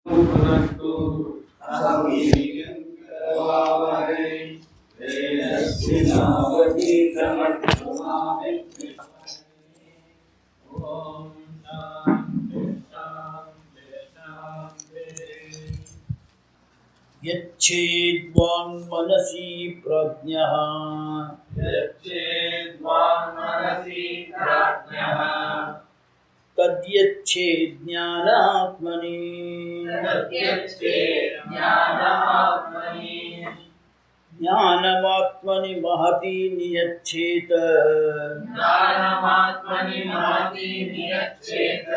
परन्तु अहमीयङ्करवावहै तेजस्वी नावधीतमस्तु ॐ शान्ति शान्ति शान्ति। यच्छेद्वाङ्मनसि प्रज्ञः यच्चेद्वाङ्मनसि प्रज्ञः तद्यच्छेज्ञानात्मनि तद्यच्चेज्ञानात्मनि ज्ञानमात्मनि महति नियच्छेत ज्ञानमात्मनि महति नियच्छेत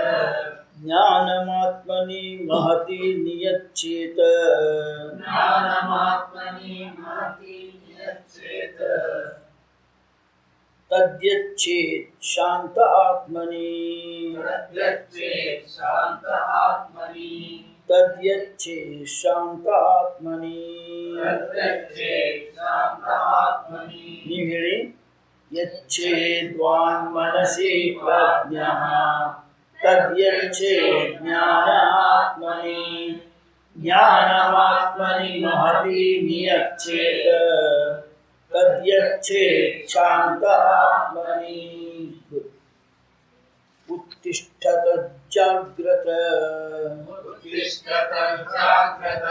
ज्ञानमात्मनि महति नियच्छेत ज्ञानमात्मनि महति नियच्छेत तद्यच्छेत् शान्त आत्मनि तद्यच्चेत् शान्त आत्मनि तद्यच्छेत् शान्त आत्मनि तद्यच्चेत् शान्त आत्मनि ನೀವು ಹೇಳಿ ಯಚ್ಛೇದ್ವಾನ್ಮನಸಿ ಪ್ರಜ್ಞಃ ತದ್ಯಚ್ಛೇದ್ ಜ್ಞಾನಾತ್ಮನಿ ಜ್ಞಾನಮಾತ್ಮನಿ ಮಹತಿ ನಿಯಚ್ಛೇತ್ ತದ್ಯಚ್ಛೇತ್ ಶಾಂತ ಆತ್ಮನಿ ಉತ್ತಿಷ್ಠತ ಜಾಗ್ರತ उत्तिष्ठत जाग्रत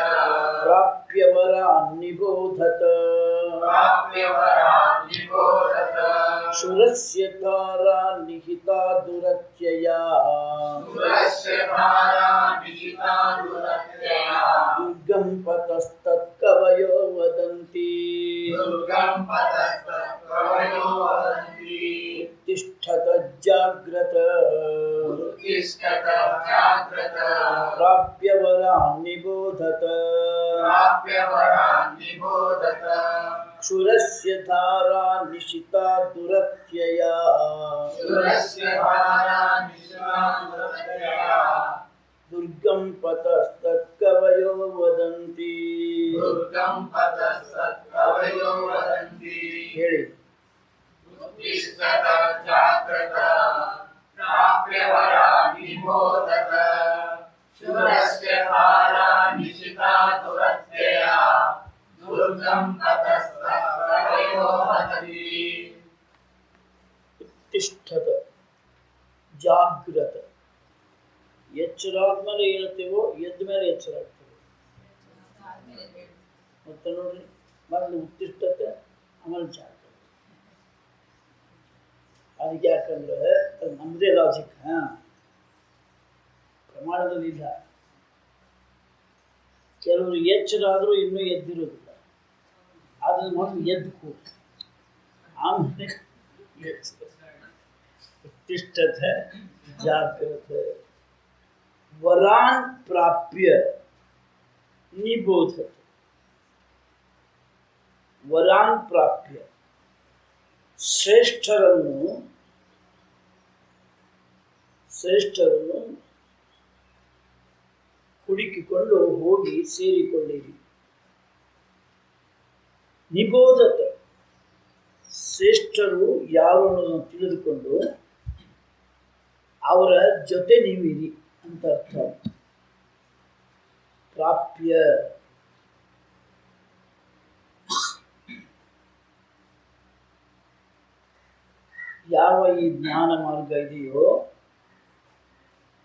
ಪ್ರಾಪ್ಯವರಾನ್ ನಿಬೋಧತ प्राप्यवरान् निबोधत ಶುರಸ್ಯ ತಾರಾ ನಿಹಿತಾ ದುರತ್ಯಯಾ सुरस्य धारा निहिता दुरत्यया ದುರ್ಗಂ ಪತಸ್ತತ್ಕವಯೋ ವದಂತಿ दुर्गं पतस्तत्कवयो वदन्ति ಉತ್ತಿಷ್ಠತ ಜಾಗ್ರತ उत्तिष्ठत जाग्रत ಪ್ರಾಪ್ಯವರಾನ್ ನಿಬೋಧತ प्राप्यवरान् निबोधत ಕ್ಷುರಸ್ಯ ಧಾರಾ ನಿಶಿತಾ ದುರತ್ಯಯಾ सुरस्य धारा निहिता दुरत्यया ದುರ್ಗಂ ಪತಸ್ತತ್ಕವಯೋ ವದಂತಿ दुर्गं पतस्तत्कवयो वदन्ति ಹೇಳಿ उत्तिष्ठत जाग्रत प्राप्यवरान् निबोधत शूरस्य धारा निशिता दुरत्यया दुर्गं पतस्तत्कवयो वदन्ति ಉತ್ತಿಷ್ಠತ ಜಾಗ್ರತ ಎಚ್ಚರಾದ್ಮೇಲೆ ಹೇಳ್ತೇವೋ ಎದ್ದ ಮೇಲೆ ಎಚ್ಚರ ಆಗ್ತೇವೆ ಮತ್ತೆ ನೋಡ್ರಿ ಮೊದಲು ಉತ್ತಿಷ್ಠತೆ ಆಮೇಲೆ ಜಾಗ್ರತೆ ಅದಕ್ಕೆ ಯಾಕಂದ್ರೆ ಅದು ನಮ್ಮದೇ ಲಾಜಿಕ್ ಪ್ರಮಾಣದಲ್ಲಿ ಇಲ್ಲ ಕೆಲವರು ಎಚ್ಚರಾದರೂ ಇನ್ನೂ ಎದ್ದಿರೋದಿಲ್ಲ ಆದ್ರೆ ಮೊದಲು ಎದ್ದು ಕೂಡ ಆಮೇಲೆ ಎಚ್ಚರ. ಉತ್ತಿಷ್ಠತೆ ಜಾಗ್ರತೆ ವರಾನ್ ಪ್ರಾಪ್ಯ ನಿಬೋಧತೆ ವರಾನ್ ಪ್ರಾಪ್ಯ ಶ್ರೇಷ್ಠರನ್ನು ಹುಡುಕಿಕೊಂಡು ಹೋಗಿ ಸೇರಿಕೊಳ್ಳಿರಿ ನಿಬೋಧತೆ ಶ್ರೇಷ್ಠರು ಯಾರು ಅನ್ನೋದನ್ನು ತಿಳಿದುಕೊಂಡು ಅವರ ಜೊತೆ ನೀವಿರಿ ಅಂತ ಅರ್ಥ ಪ್ರಾಪ್ಯ ಯಾವ ಈ ಜ್ಞಾನ ಮಾರ್ಗ ಇದೆಯೋ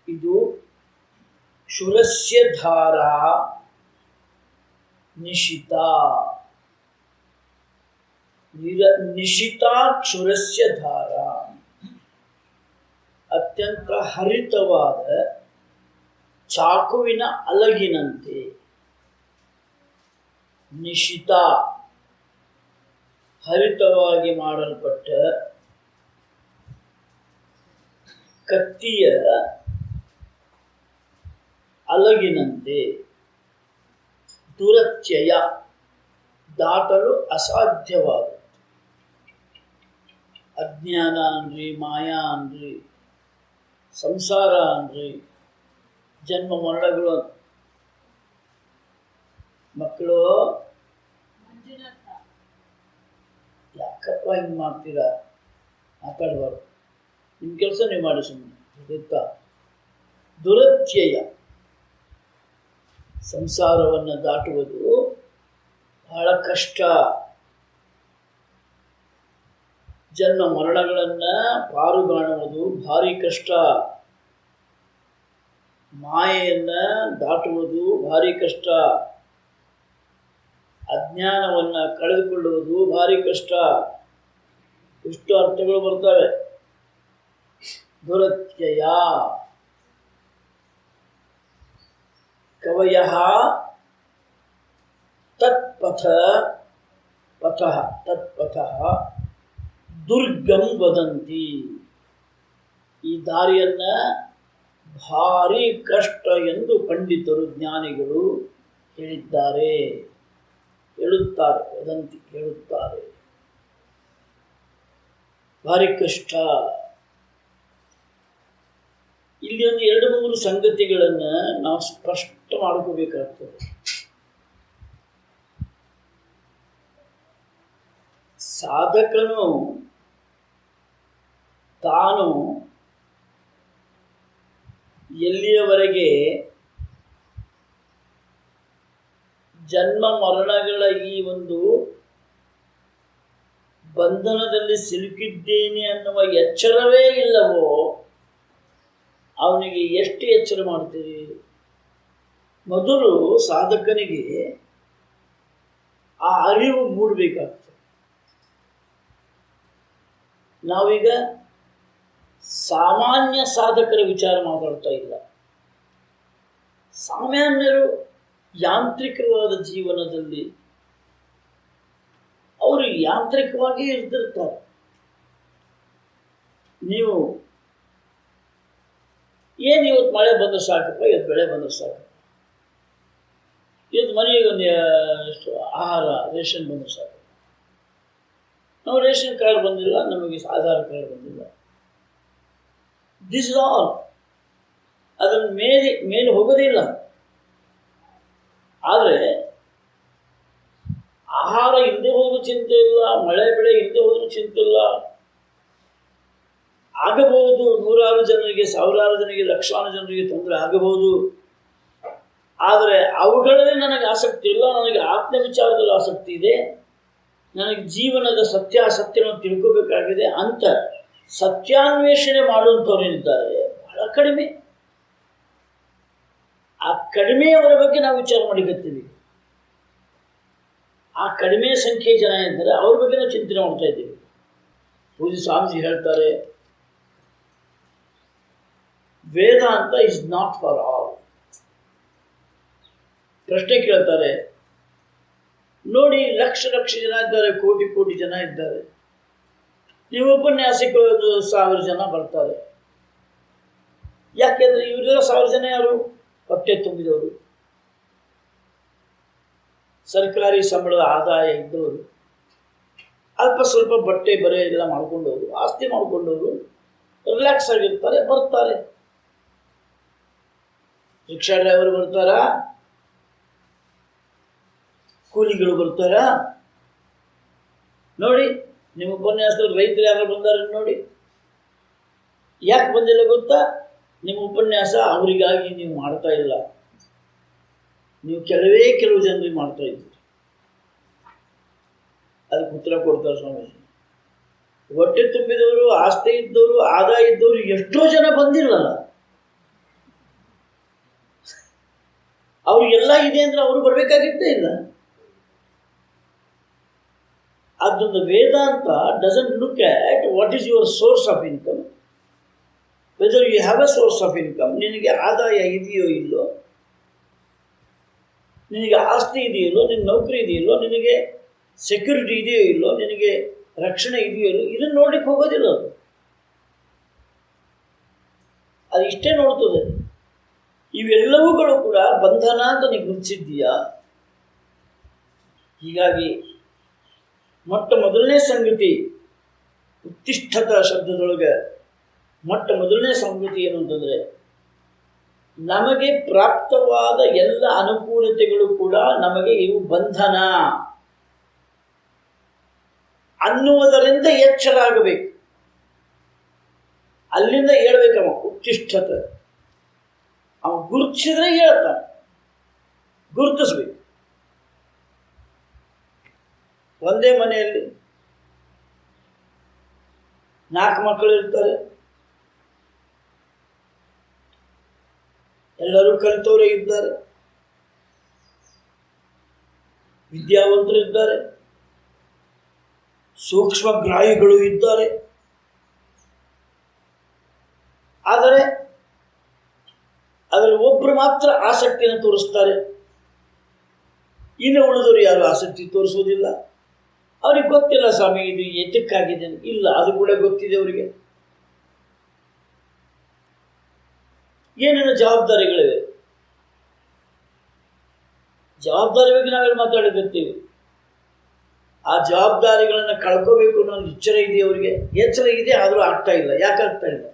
ಇದು ಶುರಸ್ಯ ಧಾರಾ ನಿಶಿತಾ ನಿಶಿತಾ ಕ್ಷುರಸ್ಯ ಧಾರಾ ಅತ್ಯಂತ ಹರಿತವಾದ ಚಾಕುವಿನ ಅಲಗಿನಂತೆ ನಿಶಿತಾ ಹರಿತವಾಗಿ ಮಾಡಲ್ಪಟ್ಟ ಕತ್ತಿಯ ಅಲಗಿನಂತೆ ದುರತ್ಯಯ ದಾಟಲು ಅಸಾಧ್ಯವಾದ ಅಜ್ಞಾನ ಅನ್ರಿ ಮಾಯಾ ಅನ್ರಿ ಸಂಸಾರ ಅನ್ರಿ ಜನ್ಮ ಮರಣಗಳು ಮಕ್ಕಳು ಯಾಕಪ್ಪ ಹಿಂಗೆ ಮಾಡ್ತೀರಾ ಮಾತಾಡಬಾರ್ದು ನಿಮ್ಮ ಕೆಲಸ ನೀವು ಮಾಡಿ ಸುಮ್ಮನೆ ಗೊತ್ತಾ ದುರತ್ಯಯ ಸಂಸಾರವನ್ನು ದಾಟುವುದು ಬಹಳ ಕಷ್ಟ. ಜನ್ಮ ಮರಣಗಳನ್ನು ಪಾರುಗಾಣುವುದು ಭಾರಿ ಕಷ್ಟ. ಮಾಯೆಯನ್ನು ದಾಟುವುದು ಭಾರಿ ಕಷ್ಟ. ಅಜ್ಞಾನವನ್ನು ಕಳೆದುಕೊಳ್ಳುವುದು ಭಾರಿ ಕಷ್ಟ. ಇಷ್ಟು ಅರ್ಥಗಳು ಬರ್ತವೆ. ದುರತ್ಯಯ ಕವಯಃ ತತ್ಪಥ ಪಥಃ ತತ್ಪಥಃ ದುರ್ಗಂ ವದಂತಿ. ಈ ದಾರಿಯನ್ನು ಭಾರಿ ಕಷ್ಟ ಎಂದು ಪಂಡಿತರು ಜ್ಞಾನಿಗಳು ಹೇಳಿದ್ದಾರೆ, ಹೇಳುತ್ತಾರೆ. ವದಂತಿ ಹೇಳುತ್ತಾರೆ, ಭಾರಿ ಕಷ್ಟ. ಇಲ್ಲಿ ಒಂದು 2-3 ಸಂಗತಿಗಳನ್ನು ನಾವು ಸ್ಪಷ್ಟ ಮಾಡ್ಕೋಬೇಕಾಗ್ತದೆ. ಸಾಧಕನು ತಾನು ಎಲ್ಲಿಯವರೆಗೆ ಜನ್ಮ ಮರಣಗಳ ಈ ಒಂದು ಬಂಧನದಲ್ಲಿ ಸಿಲುಕಿದ್ದೇನೆ ಅನ್ನುವ ಎಚ್ಚರವೇ ಇಲ್ಲವೋ ಅವನಿಗೆ ಎಷ್ಟು ಎಚ್ಚರ ಮಾಡ್ತೀರಿ? ಮೊದಲು ಸಾಧಕನಿಗೆ ಆ ಅರಿವು ಮೂಡಬೇಕಾಗ್ತದೆ. ನಾವೀಗ ಸಾಮಾನ್ಯ ಸಾಧಕರ ವಿಚಾರ ಮಾತಾಡ್ತಾ ಇಲ್ಲ. ಸಾಮಾನ್ಯರು ಯಾಂತ್ರಿಕವಾದ ಜೀವನದಲ್ಲಿ ಅವರು ಯಾಂತ್ರಿಕವಾಗಿ ಇರ್ತಿರ್ತಾರೆ. ನೀವು ಏನು ಇವತ್ತು ಮಳೆ ಬಂದ್ರೆ ಸಾಕಪ್ಪ, ಇವತ್ತು ಬೆಳೆ ಬಂದ್ರೆ ಸಾಕಪ್ಪ, ಇವತ್ತು ಮನೆಗೆ ಒಂದು ಎಷ್ಟು ಆಹಾರ ರೇಷನ್ ಬಂದ್ರೆ ಸಾಕು. ನಾವು ರೇಷನ್ ಕಾರ್ಡ್ ಬಂದಿಲ್ಲ, ನಮಗೆ ಆಧಾರ್ ಕಾರ್ಡ್ ಬಂದಿಲ್ಲ. This is all. ಅದನ್ನು ಮೇಲೆ ಹೋಗೋದಿಲ್ಲ. ಆದರೆ ಆಹಾರ ಇಲ್ಲದೆ ಹೋದ್ರೂ ಚಿಂತೆ ಇಲ್ಲ, ಮಳೆ ಬೆಳೆ ಇಲ್ಲದೆ ಹೋದ್ರೂ ಚಿಂತೆ ಇಲ್ಲ. ಆಗಬಹುದು, 100 ಜನರಿಗೆ, 1000 ಜನರಿಗೆ, ಲಕ್ಷಾನು ಜನರಿಗೆ ತೊಂದರೆ ಆಗಬಹುದು. ಆದರೆ ಅವುಗಳಲ್ಲಿ ನನಗೆ ಆಸಕ್ತಿ ಇಲ್ಲ. ನನಗೆ ಆತ್ಮ ವಿಚಾರದಲ್ಲಿ ಆಸಕ್ತಿ ಇದೆ. ನನಗೆ ಜೀವನದ ಸತ್ಯಾಸತ್ಯವನ್ನು ತಿಳ್ಕೋಬೇಕಾಗಿದೆ ಅಂತ ಸತ್ಯಾನ್ವೇಷಣೆ ಮಾಡುವಂಥವ್ರೇನಿದ್ದಾರೆ ಬಹಳ ಕಡಿಮೆ. ಆ ಕಡಿಮೆಯವರ ಬಗ್ಗೆ ನಾವು ವಿಚಾರ ಮಾಡಿಕತ್ತೀವಿ. ಆ ಕಡಿಮೆ ಸಂಖ್ಯೆಯ ಜನ ಇದ್ದಾರೆ, ಅವ್ರ ಬಗ್ಗೆ ನಾವು ಚಿಂತನೆ ಮಾಡ್ತಾ ಇದ್ದೀವಿ. ಪೂಜ್ಯ ಸ್ವಾಮೀಜಿ ಹೇಳ್ತಾರೆ, ವೇದಾಂತ ಇಸ್ ನಾಟ್ ಫಾರ್ ಆಲ್. ಪ್ರಶ್ನೆ ಕೇಳ್ತಾರೆ, ನೋಡಿ ಲಕ್ಷ ಜನ ಇದ್ದಾರೆ, ಕೋಟಿ ಜನ ಇದ್ದಾರೆ. ನೀವು ಉಪನ್ಯಾಸಕ್ಕೆ 1000 ಜನ ಬರ್ತಾರೆ. ಯಾಕೆಂದರೆ ಇವರೆಲ್ಲ 1000 ಜನ ಯಾರು? ಹೊಟ್ಟೆ ತುಂಬಿದವರು, ಸರ್ಕಾರಿ ಸಂಬಳದ ಆದಾಯ ಇದ್ದವರು, ಅಲ್ಪ ಸ್ವಲ್ಪ ಬಟ್ಟೆ ಬರೆ ಎಲ್ಲ ಮಾಡ್ಕೊಂಡವರು, ಆಸ್ತಿ ಮಾಡ್ಕೊಂಡವರು, ರಿಲ್ಯಾಕ್ಸ್ ಆಗಿರ್ತಾರೆ, ಬರ್ತಾರೆ. ರಿಕ್ಷಾ ಡ್ರೈವರ್ ಬರ್ತಾರಾ? ಕೂಲಿಗಳು ಬರ್ತಾರಾ? ನೋಡಿ, ನಿಮ್ಮ ಉಪನ್ಯಾಸದಲ್ಲಿ ರೈತರು ಯಾರು ಬಂದಾರೆ ನೋಡಿ. ಯಾಕೆ ಬಂದಿಲ್ಲ ಗೊತ್ತಾ? ನಿಮ್ಮ ಉಪನ್ಯಾಸ ಅವರಿಗಾಗಿ ನೀವು ಮಾಡ್ತಾ ಇಲ್ಲ, ನೀವು ಕೆಲವು ಜನರಿಗೆ ಮಾಡ್ತಾ ಇದ್ದೀರಿ. ಅದಕ್ಕೆ ಉತ್ತರ ಕೊಡ್ತಾರೆ ಸ್ವಾಮೀಜಿ. ಹೊಟ್ಟೆ ತುಂಬಿದವರು, ಆಸ್ತಿ ಇದ್ದವರು, ಆದಾಯ ಇದ್ದವರು ಎಷ್ಟೋ ಜನ ಬಂದಿಲ್ಲಲ್ಲ. ಅವ್ರಿಗೆಲ್ಲ ಇದೆ ಅಂದರೆ ಅವರು ಬರಬೇಕಾಗಿತ್ತೇ ಇಲ್ಲ. ಅದೊಂದು Vedanta doesn't look at what is your source of income, whether you have a source of income. ನಿನಗೆ ಆದಾಯ ಇದೆಯೋ ಇಲ್ಲೋ, ನಿನಗೆ ಆಸ್ತಿ ಇದೆಯಲ್ಲೋ, ನಿನ್ನ ನೌಕರಿ ಇದೆಯಲ್ಲೋ, ನಿನಗೆ ಸೆಕ್ಯೂರಿಟಿ ಇದೆಯೋ ಇಲ್ಲೋ, ನಿನಗೆ ರಕ್ಷಣೆ ಇದೆಯೋ ಇಲ್ಲೋ, ಇದನ್ನು ನೋಡ್ಲಿಕ್ಕೆ ಹೋಗೋದಿಲ್ಲ. ಅದು ಇಷ್ಟೇ ನೋಡ್ತದೆ. ಇವೆಲ್ಲವುಗಳು ಕೂಡ ಬಂಧನ ಅಂತ ನೀವು ಗುರುತಿಸಿದ್ದೀಯಾ. ಹೀಗಾಗಿ ಮೊದಲನೇ ಸಂಗತಿ, ಉತ್ತಿಷ್ಠತ ಶಬ್ದದೊಳಗೆ ಮೊದಲನೇ ಸಂಗತಿ ಏನು ಅಂತಂದರೆ, ನಮಗೆ ಪ್ರಾಪ್ತವಾದ ಎಲ್ಲ ಅನುಕೂಲತೆಗಳು ಕೂಡ ನಮಗೆ ಇವು ಬಂಧನ ಅನ್ನುವುದರಿಂದ ಎಚ್ಚರ ಆಗಬೇಕು. ಅಲ್ಲಿಂದ ಹೇಳ್ಬೇಕಮ್ಮ. ಉತ್ತಿಷ್ಠತ ಅವ ಗುರುತಿಸಿದ್ರೆ ಹೇಳ್ತಾನೆ. ಗುರುತಿಸ್ಬೇಕು. ಒಂದೇ ಮನೆಯಲ್ಲಿ 4 ಮಕ್ಕಳು ಇರ್ತಾರೆ, ಎಲ್ಲರೂ ಕಲಿತವರೇ ಇದ್ದಾರೆ, ವಿದ್ಯಾವಂತರು ಇದ್ದಾರೆ, ಸೂಕ್ಷ್ಮಗ್ರಾಹಿಗಳು ಇದ್ದಾರೆ. ಆದರೆ ಅದರಲ್ಲಿ ಒಬ್ಬರು ಮಾತ್ರ ಆಸಕ್ತಿಯನ್ನು ತೋರಿಸ್ತಾರೆ, ಇನ್ನು ಉಳಿದವರು ಯಾರು ಆಸಕ್ತಿ ತೋರಿಸೋದಿಲ್ಲ. ಅವ್ರಿಗೆ ಗೊತ್ತಿಲ್ಲ ಸ್ವಾಮಿ ಇದು ಎದಕ್ಕಾಗಿದೆ, ಇಲ್ಲ ಅದು ಕೂಡ ಗೊತ್ತಿದೆ ಅವರಿಗೆ. ಏನೇನು ಜವಾಬ್ದಾರಿಗಳಿವೆ, ಜವಾಬ್ದಾರಿ ಬಗ್ಗೆ ನಾವೆಲ್ಲ ಮಾತಾಡಿರ್ತೀವಿ. ಆ ಜವಾಬ್ದಾರಿಗಳನ್ನು ಕಳ್ಕೋಬೇಕು ಅನ್ನೋ ಎಚ್ಚರ ಇದೆ ಅವರಿಗೆ, ಎಚ್ಚರ ಇದೆ, ಆದರೂ ಆಗ್ತಾ ಇಲ್ಲ. ಯಾಕಾಗ್ತಾ ಇಲ್ಲ?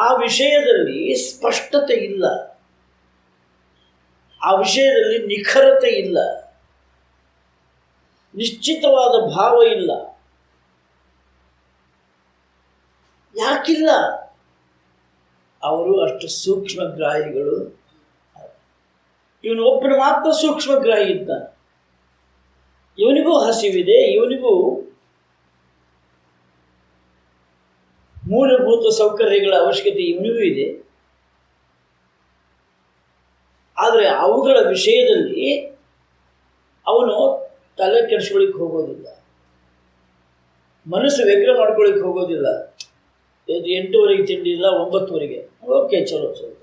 ಆ ವಿಷಯದಲ್ಲಿ ಸ್ಪಷ್ಟತೆ ಇಲ್ಲ, ಆ ವಿಷಯದಲ್ಲಿ ನಿಖರತೆ ಇಲ್ಲ, ನಿಶ್ಚಿತವಾದ ಭಾವ ಇಲ್ಲ. ಯಾಕಿಲ್ಲ? ಅವರು ಅಷ್ಟು ಸೂಕ್ಷ್ಮಗ್ರಾಹಿಗಳು. ಇವನು ಒಬ್ಬನು ಮಾತ್ರ ಸೂಕ್ಷ್ಮಗ್ರಾಹಿ ಇದ್ದಾನೆ. ಇವನಿಗೂ ಹಸಿವಿದೆ, ಇವನಿಗೂ ಮೂಲಭೂತ ಸೌಕರ್ಯಗಳ ಅವಶ್ಯಕತೆ ಇವನಿಗೂ ಇದೆ. ಆದರೆ ಅವುಗಳ ವಿಷಯದಲ್ಲಿ ಅವನು ತಲೆ ಕೆಡಿಸ್ಕೊಳ್ಳಿಕ್ಕೆ ಹೋಗೋದಿಲ್ಲ, ಮನಸ್ಸು ವ್ಯಗ್ರ ಮಾಡ್ಕೊಳ್ಳಿಕ್ಕೆ ಹೋಗೋದಿಲ್ಲ. 8:30 ತಿಂಡಿ ಇಲ್ಲ, 9:00 ಓಕೆ ಚಲೋ ಸ್ವಲ್ಪ,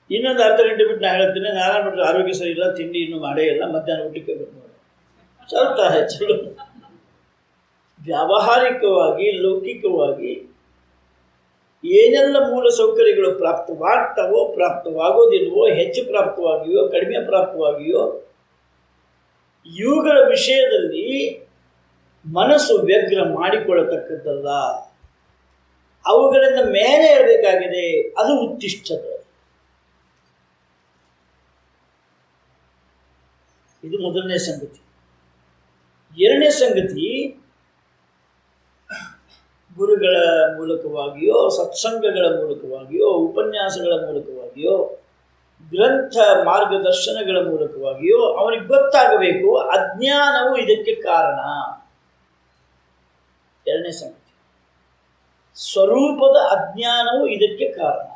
ಇನ್ನೊಂದು ಅರ್ಧ ಗಂಟೆ ಬಿಟ್ಟು ನಾನು ಹೇಳ್ತೀನಿ, ನಾರಾಯಣ ಬಿಟ್ಟರೆ ಆರೋಗ್ಯ ಸರಿ ಇಲ್ಲ, ತಿಂಡಿ ಇನ್ನೂ ಮಾಡೇ ಇಲ್ಲ, ಮಧ್ಯಾಹ್ನ ಊಟಕ್ಕೆ ಬೇಕು ನೋಡಿ, ಚಲ್ತಾ ಚಲೋ. ವ್ಯಾವಹಾರಿಕವಾಗಿ ಲೌಕಿಕವಾಗಿ ಏನೆಲ್ಲ ಮೂಲ ಸೌಕರ್ಯಗಳು ಪ್ರಾಪ್ತವಾಗ್ತವೋ, ಪ್ರಾಪ್ತವಾಗೋದಿಲ್ವೋ, ಹೆಚ್ಚು ಪ್ರಾಪ್ತವಾಗಿಯೋ ಕಡಿಮೆ ಪ್ರಾಪ್ತವಾಗಿಯೋ, ಇವುಗಳ ವಿಷಯದಲ್ಲಿ ಮನಸ್ಸು ವ್ಯಗ್ರ ಮಾಡಿಕೊಳ್ಳತಕ್ಕದ್ದಲ್ಲ, ಅವುಗಳಿಂದ ಮೇಲೆ ಇರಬೇಕಾಗಿದೆ. ಅದು ಉತ್ತಿಷ್ಠತೆ. ಇದು ಮೊದಲನೇ ಸಂಗತಿ. ಎರಡನೇ ಸಂಗತಿ, ಗುರುಗಳ ಮೂಲಕವಾಗಿಯೋ, ಸತ್ಸಂಗಗಳ ಮೂಲಕವಾಗಿಯೋ, ಉಪನ್ಯಾಸಗಳ ಮೂಲಕವಾಗಿಯೋ, ಗ್ರಂಥ ಮಾರ್ಗದರ್ಶನಗಳ ಮೂಲಕವಾಗಿಯೋ ಅವನಿಗೆ ಗೊತ್ತಾಗಬೇಕು ಅಜ್ಞಾನವು ಇದಕ್ಕೆ ಕಾರಣ. ಎರಡನೇ ಸಂಗತಿ, ಸ್ವರೂಪದ ಅಜ್ಞಾನವು ಇದಕ್ಕೆ ಕಾರಣ.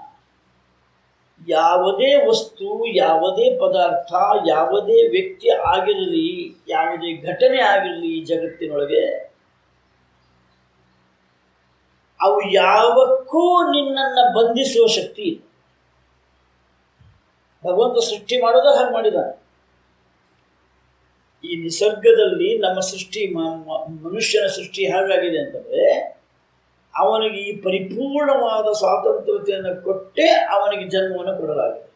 ಯಾವುದೇ ವಸ್ತು, ಯಾವುದೇ ಪದಾರ್ಥ, ಯಾವುದೇ ವ್ಯಕ್ತಿ ಆಗಿರಲಿ, ಯಾವುದೇ ಘಟನೆ ಆಗಿರಲಿ ಈ ಜಗತ್ತಿನೊಳಗೆ, ಅವು ಯಾವಕ್ಕೂ ನಿನ್ನನ್ನು ಬಂಧಿಸುವ ಶಕ್ತಿ ಇಲ್ಲ. ಭಗವಂತ ಸೃಷ್ಟಿ ಮಾಡೋದು ಹಾಗೆ ಮಾಡಿದ್ದಾನೆ. ಈ ನಿಸರ್ಗದಲ್ಲಿ ನಮ್ಮ ಸೃಷ್ಟಿ, ಮನುಷ್ಯನ ಸೃಷ್ಟಿ ಹೇಗಾಗಿದೆ ಅಂತಂದರೆ, ಅವನಿಗೆ ಈ ಪರಿಪೂರ್ಣವಾದ ಸ್ವಾತಂತ್ರ್ಯತೆಯನ್ನು ಕೊಟ್ಟೇ ಅವನಿಗೆ ಜನ್ಮವನ್ನು ಕೊಡಲಾಗಿದೆ.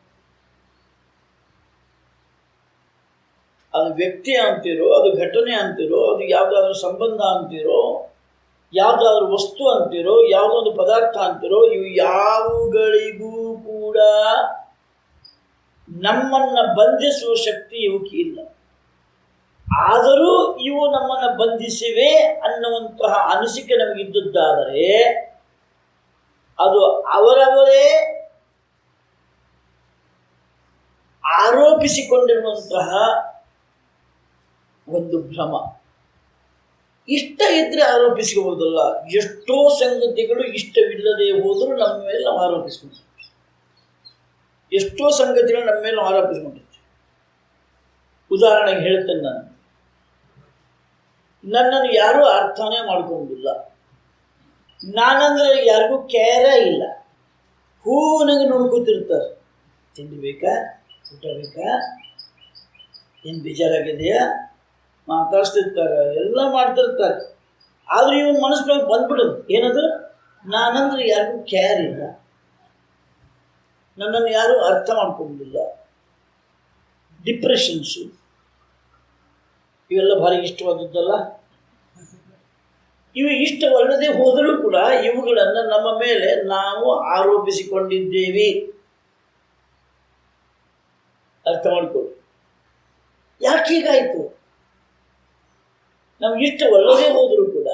ಅದು ವ್ಯಕ್ತಿ ಅಂತಿರೋ, ಅದು ಘಟನೆ ಅಂತಿರೋ, ಅದು ಯಾವುದಾದ್ರೂ ಸಂಬಂಧ ಅಂತಿರೋ, ಯಾವುದಾದ್ರೂ ವಸ್ತು ಅಂತಿರೋ, ಯಾವುದೊಂದು ಪದಾರ್ಥ ಅಂತಿರೋ, ಇವು ಯಾವುಗಳಿಗೂ ಕೂಡ ನಮ್ಮನ್ನು ಬಂಧಿಸುವ ಶಕ್ತಿ ಇವಕ್ಕೆ ಇಲ್ಲ. ಆದರೂ ಇವು ನಮ್ಮನ್ನು ಬಂಧಿಸಿವೆ ಅನ್ನುವಂತಹ ಅನಿಸಿಕೆ ನಮಗಿದ್ದದ್ದಾದರೆ ಅದು ಅವರವರೇ ಆರೋಪಿಸಿಕೊಂಡಿರುವಂತಹ ಒಂದು ಭ್ರಮ. ಇಷ್ಟ ಇದ್ರೆ ಆರೋಪಿಸಿಕೊಳ್ಳುವುದಲ್ಲ. ಎಷ್ಟೋ ಸಂಗತಿಗಳು ಇಷ್ಟವಿಲ್ಲದೆ ಹೋದರೂ ನಮ್ಮ ಮೇಲೆ ನಾವು ಆರೋಪಿಸ್ಕೊಂಡ್ವಿ. ಎಷ್ಟೋ ಸಂಗತಿಗಳು ನಮ್ಮ ಮೇಲೆ ನಾವು ಆರೋಪಿಸ್ಕೊಂಡಿರ್ತೀವಿ. ಉದಾಹರಣೆಗೆ ಹೇಳ್ತೇನೆ, ನನ್ನನ್ನು ಯಾರೂ ಅರ್ಥನೇ ಮಾಡ್ಕೊಂಡಿಲ್ಲ. ನಾನಂದ್ರೆ ಯಾರಿಗೂ ಕೇರೇ ಇಲ್ಲ. ಹೂವಿನಾಗ ನೋಡ್ಕೊತಿರ್ತಾರೆ, ತಿಂಡಿ ಬೇಕಾ, ಊಟ ಬೇಕಾ, ಏನು ಬೇಜಾರಾಗಿದೆಯಾ, ಮಾತಾಡ್ತಿರ್ತಾರೆ, ಎಲ್ಲ ಮಾಡ್ತಿರ್ತಾರೆ. ಆದ್ರೆ ಇವನ್ ಮನಸ್ಸಿನಾಗ ಬಂದ್ಬಿಡೋದು ಏನದು, ನಾನಂದ್ರೆ ಯಾರಿಗೂ ಕೇರ್ ಇಲ್ಲ, ನನ್ನನ್ನು ಯಾರೂ ಅರ್ಥ ಮಾಡ್ಕೊಂಡಿಲ್ಲ. ಡಿಪ್ರೆಷನ್ಸು ಇವೆಲ್ಲ ಭಾರಿ ಇಷ್ಟವಾದದ್ದಲ್ಲ. ಇವು ಇಷ್ಟವಲ್ಲದೆ ಹೋದರೂ ಕೂಡ ಇವುಗಳನ್ನು ನಮ್ಮ ಮೇಲೆ ನಾವು ಆರೋಪಿಸಿಕೊಂಡಿದ್ದೇವೆ. ಅರ್ಥ ಮಾಡಿಕೊಳ್ಳಿ. ಯಾಕೆ ಹೀಗಾಯಿತು? ನಮ್ಗೆ ಇಷ್ಟವಲ್ಲದೆ ಹೋದರೂ ಕೂಡ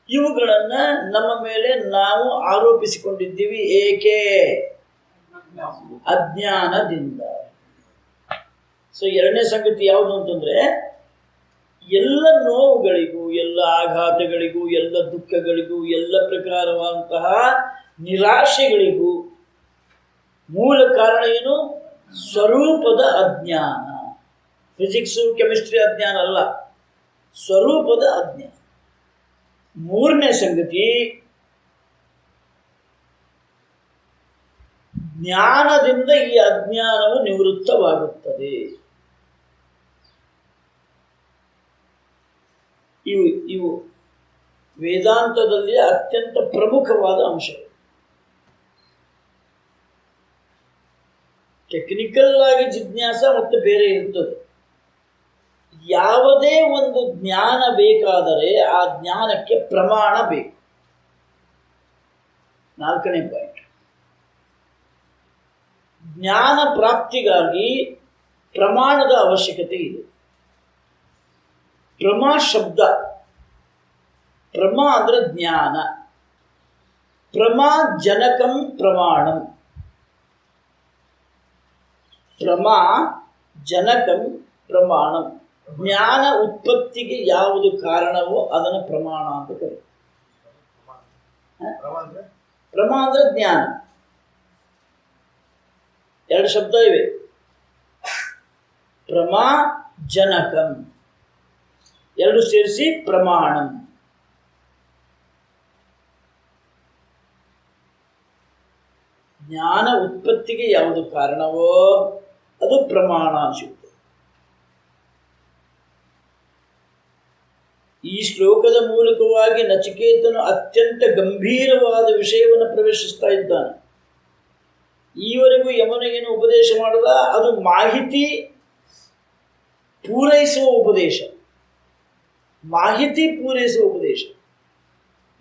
ಇವುಗಳನ್ನು ನಮ್ಮ ಮೇಲೆ ನಾವು ಆರೋಪಿಸಿಕೊಂಡಿದ್ದೀವಿ. ಏಕೆ? ಅಜ್ಞಾನದಿಂದ. ಸೊ ಎರಡನೇ ಸಂಗತಿ ಯಾವುದು ಅಂತಂದ್ರೆ, ಎಲ್ಲ ನೋವುಗಳಿಗೂ, ಎಲ್ಲ ಆಘಾತಗಳಿಗೂ, ಎಲ್ಲ ದುಃಖಗಳಿಗೂ, ಎಲ್ಲ ಪ್ರಕಾರವಾದಂತಹ ನಿರಾಶೆಗಳಿಗೂ ಮೂಲ ಕಾರಣ ಏನು? ಸ್ವರೂಪದ ಅಜ್ಞಾನ. ಫಿಸಿಕ್ಸು ಕೆಮಿಸ್ಟ್ರಿ ಅಜ್ಞಾನ ಅಲ್ಲ, ಸ್ವರೂಪದ ಅಜ್ಞಾನ. ಮೂರನೇ ಸಂಗತಿ, ಜ್ಞಾನದಿಂದ ಈ ಅಜ್ಞಾನವು ನಿವೃತ್ತವಾಗುತ್ತದೆ. ಇವು ವೇದಾಂತದಲ್ಲಿ ಅತ್ಯಂತ ಪ್ರಮುಖವಾದ ಅಂಶ. ಟೆಕ್ನಿಕಲ್ ಆಗಿ ಜಿಜ್ಞಾಸ ಮತ್ತು ಬೇರೆ ಇರ್ತದೆ. ಯಾವುದೇ ಒಂದು ಜ್ಞಾನ ಬೇಕಾದರೆ ಆ ಜ್ಞಾನಕ್ಕೆ ಪ್ರಮಾಣ ಬೇಕು. ನಾಲ್ಕನೇ ಪಾಯಿಂಟ್, ಜ್ಞಾನ ಪ್ರಾಪ್ತಿಗಾಗಿ ಪ್ರಮಾಣದ ಅವಶ್ಯಕತೆ ಇದೆ. ಪ್ರಮಾ ಶಬ್ದ, ಪ್ರಮಾ ಅಂದರೆ ಜ್ಞಾನ, ಪ್ರಮಾ ಜನಕಂ ಪ್ರಮಾಣಂ, ಪ್ರಮಾ ಜನಕಂ ಪ್ರಮಾಣಂ. ಜ್ಞಾನ ಉತ್ಪತ್ತಿಗೆ ಯಾವುದು ಕಾರಣವೋ ಅದನ್ನು ಪ್ರಮಾಣ ಅಂತ ಕರೀತಾರೆ. ಪ್ರಮಾ ಅಂದರೆ ಜ್ಞಾನ. ಎರಡು ಶಬ್ದ ಇವೆ, ಪ್ರಮಾ ಜನಕಂ, ಎರಡು ಸೇರಿಸಿ ಪ್ರಮಾಣಂ. ಜ್ಞಾನ ಉತ್ಪತ್ತಿಗೆ ಯಾವುದು ಕಾರಣವೋ ಅದು ಪ್ರಮಾಣ ಅನಿಸುತ್ತೆ. ಈ ಶ್ಲೋಕದ ಮೂಲಕವಾಗಿ ನಚಿಕೇತನು ಅತ್ಯಂತ ಗಂಭೀರವಾದ ವಿಷಯವನ್ನು ಪ್ರವೇಶಿಸ್ತಾ ಇದ್ದಾನೆ. ಈವರೆಗೂ ಯಮನಿಗೇನು ಉಪದೇಶ ಮಾಡದ, ಅದು ಮಾಹಿತಿ ಪೂರೈಸುವ ಉಪದೇಶ, ಮಾಹಿತಿ ಪೂರೈಸುವ ಉಪದೇಶ.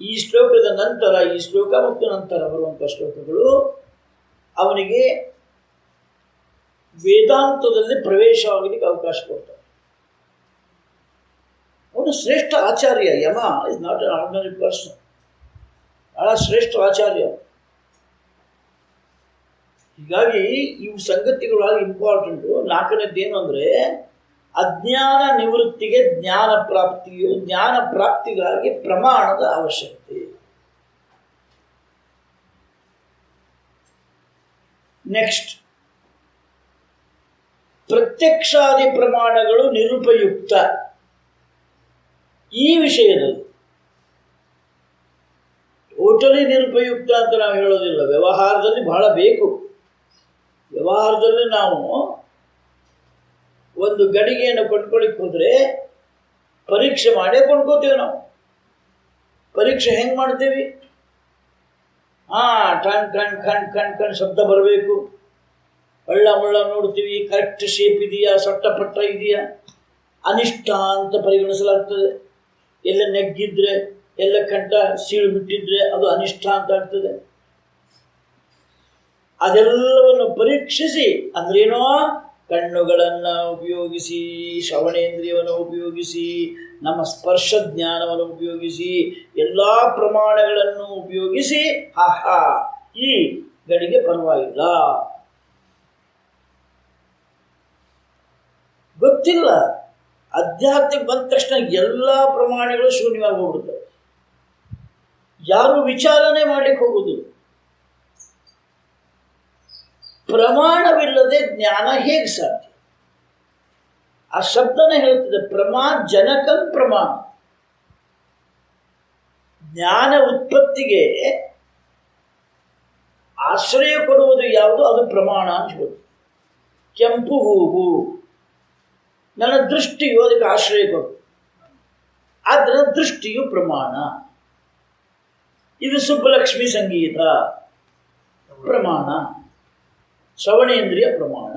ಈ ಶ್ಲೋಕದ ನಂತರ, ಈ ಶ್ಲೋಕ ಮತ್ತು ನಂತರ ಬರುವಂಥ ಶ್ಲೋಕಗಳು ಅವನಿಗೆ ವೇದಾಂತದಲ್ಲಿ ಪ್ರವೇಶವಾಗಲಿಕ್ಕೆ ಅವಕಾಶ ಕೊಡ್ತಾರೆ. ಅವನು ಶ್ರೇಷ್ಠ ಆಚಾರ್ಯ. Yama is not an ordinary person, ಬಹಳ ಶ್ರೇಷ್ಠ ಆಚಾರ್ಯ. ಹೀಗಾಗಿ ಇವು ಸಂಗತಿಗಳಾಗಿ ಇಂಪಾರ್ಟೆಂಟು. ನಾಲ್ಕನೇದ್ದೇನು ಅಂದರೆ, ಅಜ್ಞಾನ ನಿವೃತ್ತಿಗೆ ಜ್ಞಾನ ಪ್ರಾಪ್ತಿಯು, ಜ್ಞಾನ ಪ್ರಾಪ್ತಿಗಾಗಿ ಪ್ರಮಾಣದ ಅವಶ್ಯಕತೆ. ನೆಕ್ಸ್ಟ್, ಪ್ರತ್ಯಕ್ಷಾದಿ ಪ್ರಮಾಣಗಳು ನಿರುಪಯುಕ್ತ. ಈ ವಿಷಯದಲ್ಲಿ ಟೋಟಲಿ ನಿರುಪಯುಕ್ತ ಅಂತ ನಾವು ಹೇಳೋದಿಲ್ಲ. ವ್ಯವಹಾರದಲ್ಲಿ ಬಹಳ ಬೇಕು. ವ್ಯವಹಾರದಲ್ಲಿ ನಾವು ಒಂದು ಗಡಿಗೆಯನ್ನು ಕೊಂಡ್ಕೊಳ್ಳಿಕ್ಕೆ ಹೋದರೆ ಪರೀಕ್ಷೆ ಮಾಡೇ ಕೊಂಡ್ಕೋತೀವಿ. ನಾವು ಪರೀಕ್ಷೆ ಹೆಂಗೆ ಮಾಡ್ತೀವಿ? ಟಣ್ ಕಣ್ ಕಣ್ ಕಣ್ ಕಣ್ ಶಬ್ದ ಬರಬೇಕು, ಒಳ್ಳ ಮುಳ್ಳ ನೋಡ್ತೀವಿ, ಕರೆಕ್ಟ್ ಶೇಪ್ ಇದೆಯಾ, ಸೊಟ್ಟಪಟ್ಟ ಇದೆಯಾ, ಅನಿಷ್ಟ ಅಂತ ಪರಿಗಣಿಸಲಾಗ್ತದೆ. ಎಲ್ಲ ನೆಗ್ಗಿದ್ರೆ, ಎಲ್ಲ ಕಂಠ ಸೀಳು ಬಿಟ್ಟಿದ್ರೆ ಅದು ಅನಿಷ್ಟ ಅಂತ ಆಗ್ತದೆ. ಅದೆಲ್ಲವನ್ನು ಪರೀಕ್ಷಿಸಿ, ಅಂದ್ರೇನೋ ಕಣ್ಣುಗಳನ್ನು ಉಪಯೋಗಿಸಿ, ಶ್ರವಣೇಂದ್ರಿಯವನ್ನು ಉಪಯೋಗಿಸಿ, ನಮ್ಮ ಸ್ಪರ್ಶ ಜ್ಞಾನವನ್ನು ಉಪಯೋಗಿಸಿ, ಎಲ್ಲ ಪ್ರಮಾಣಗಳನ್ನು ಉಪಯೋಗಿಸಿ, ಈ ಗಡಿಗೆ ಪರವಾಗಿಲ್ಲ. ಗೊತ್ತಿಲ್ಲ, ಅಧ್ಯಾತ್ಮಕ್ಕೆ ಬಂದ ತಕ್ಷಣ ಎಲ್ಲ ಪ್ರಮಾಣಗಳು ಶೂನ್ಯವಾಗಿ ಹೋಗ್ಬಿಡ್ತವೆ. ಯಾರು ವಿಚಾರಣೆ ಮಾಡಲಿಕ್ಕೆ ಹೋಗುದು? ಪ್ರಮಾಣವಿಲ್ಲದೆ ಜ್ಞಾನ ಹೇಗೆ ಸಾಧ್ಯ? ಆ ಶಬ್ದನೇ ಹೇಳ್ತಿದೆ, ಪ್ರಮಾ ಜನಕಂ ಪ್ರಮಾಣ. ಜ್ಞಾನ ಉತ್ಪತ್ತಿಗೆ ಆಶ್ರಯ ಕೊಡುವುದು ಯಾವುದು? ಅದು ಪ್ರಮಾಣ ಅಂತ ಹೇಳುದು. ಕೆಂಪು ಹೂವು, ನನ್ನ ದೃಷ್ಟಿಯು ಅದಕ್ಕೆ ಆಶ್ರಯ ಕೊಡು, ಅದರ ದೃಷ್ಟಿಯು ಪ್ರಮಾಣ. ಇದು ಸುಬ್ಬಲಕ್ಷ್ಮಿ ಸಂಗೀತ ಪ್ರಮಾಣ, ಶ್ರವಣೇಂದ್ರಿಯ ಪ್ರಮಾಣ.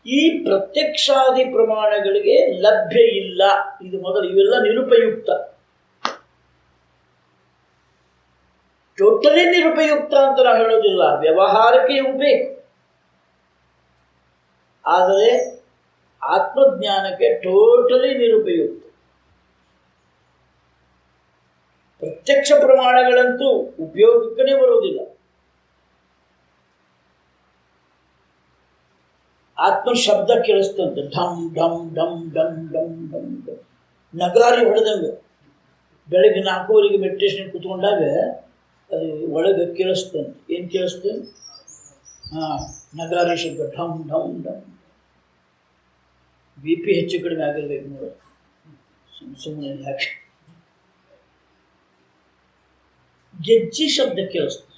ಈ ಪ್ರತ್ಯಕ್ಷಾದಿ ಪ್ರಮಾಣಗಳಿಗೆ ಲಭ್ಯ ಇಲ್ಲ. ಇದು ಮೊದಲು. ಇವೆಲ್ಲ ನಿರುಪಯುಕ್ತ, ಟೋಟಲಿ ನಿರುಪಯುಕ್ತ ಅಂತ ನಾವು ಹೇಳೋದಿಲ್ಲ. ವ್ಯವಹಾರಕ್ಕೆ ಇವು ಬೇಕು, ಆದರೆ ಆತ್ಮಜ್ಞಾನಕ್ಕೆ ಟೋಟಲಿ ನಿರುಪಯುಕ್ತ. ಪ್ರತ್ಯಕ್ಷ ಪ್ರಮಾಣಗಳಂತೂ ಉಪಯೋಗಕ್ಕೇ ಬರುವುದಿಲ್ಲ. ಆತ್ಮನ ಶಬ್ದ ಕೇಳಿಸ್ತಂತೆ, ಢಮ್ ಢಮ್ ಢಮ್ ಢಮ್ ಢಮ್ ಢಮ್ ಢಮ್, ನಗಾರಿ ಹೊಡೆದಂಗೆ. ಬೆಳಗ್ಗೆ 4:30 ಮೆಡಿಟೇಷನ್ ಕೂತ್ಕೊಂಡಾಗ ಅದು ಒಳಗೆ ಕೇಳಿಸ್ತಂತೆ. ಏನು ಕೇಳಿಸ್ತೇನೆ? ಹಾಂ, ನಗಾರಿ ಶಬ್ದ, ಢಮ್ ಢಮ್ ಢಮ್. BP ಹೆಚ್ಚು ಕಡಿಮೆ ಆಗಿರ್ಬೇಕು ನೋಡಿ, ಸುಮ್ಮನೆ ಯಾಕೆ. ಗೆಜ್ಜಿ ಶಬ್ದ ಕೇಳಿಸ್ತದೆ,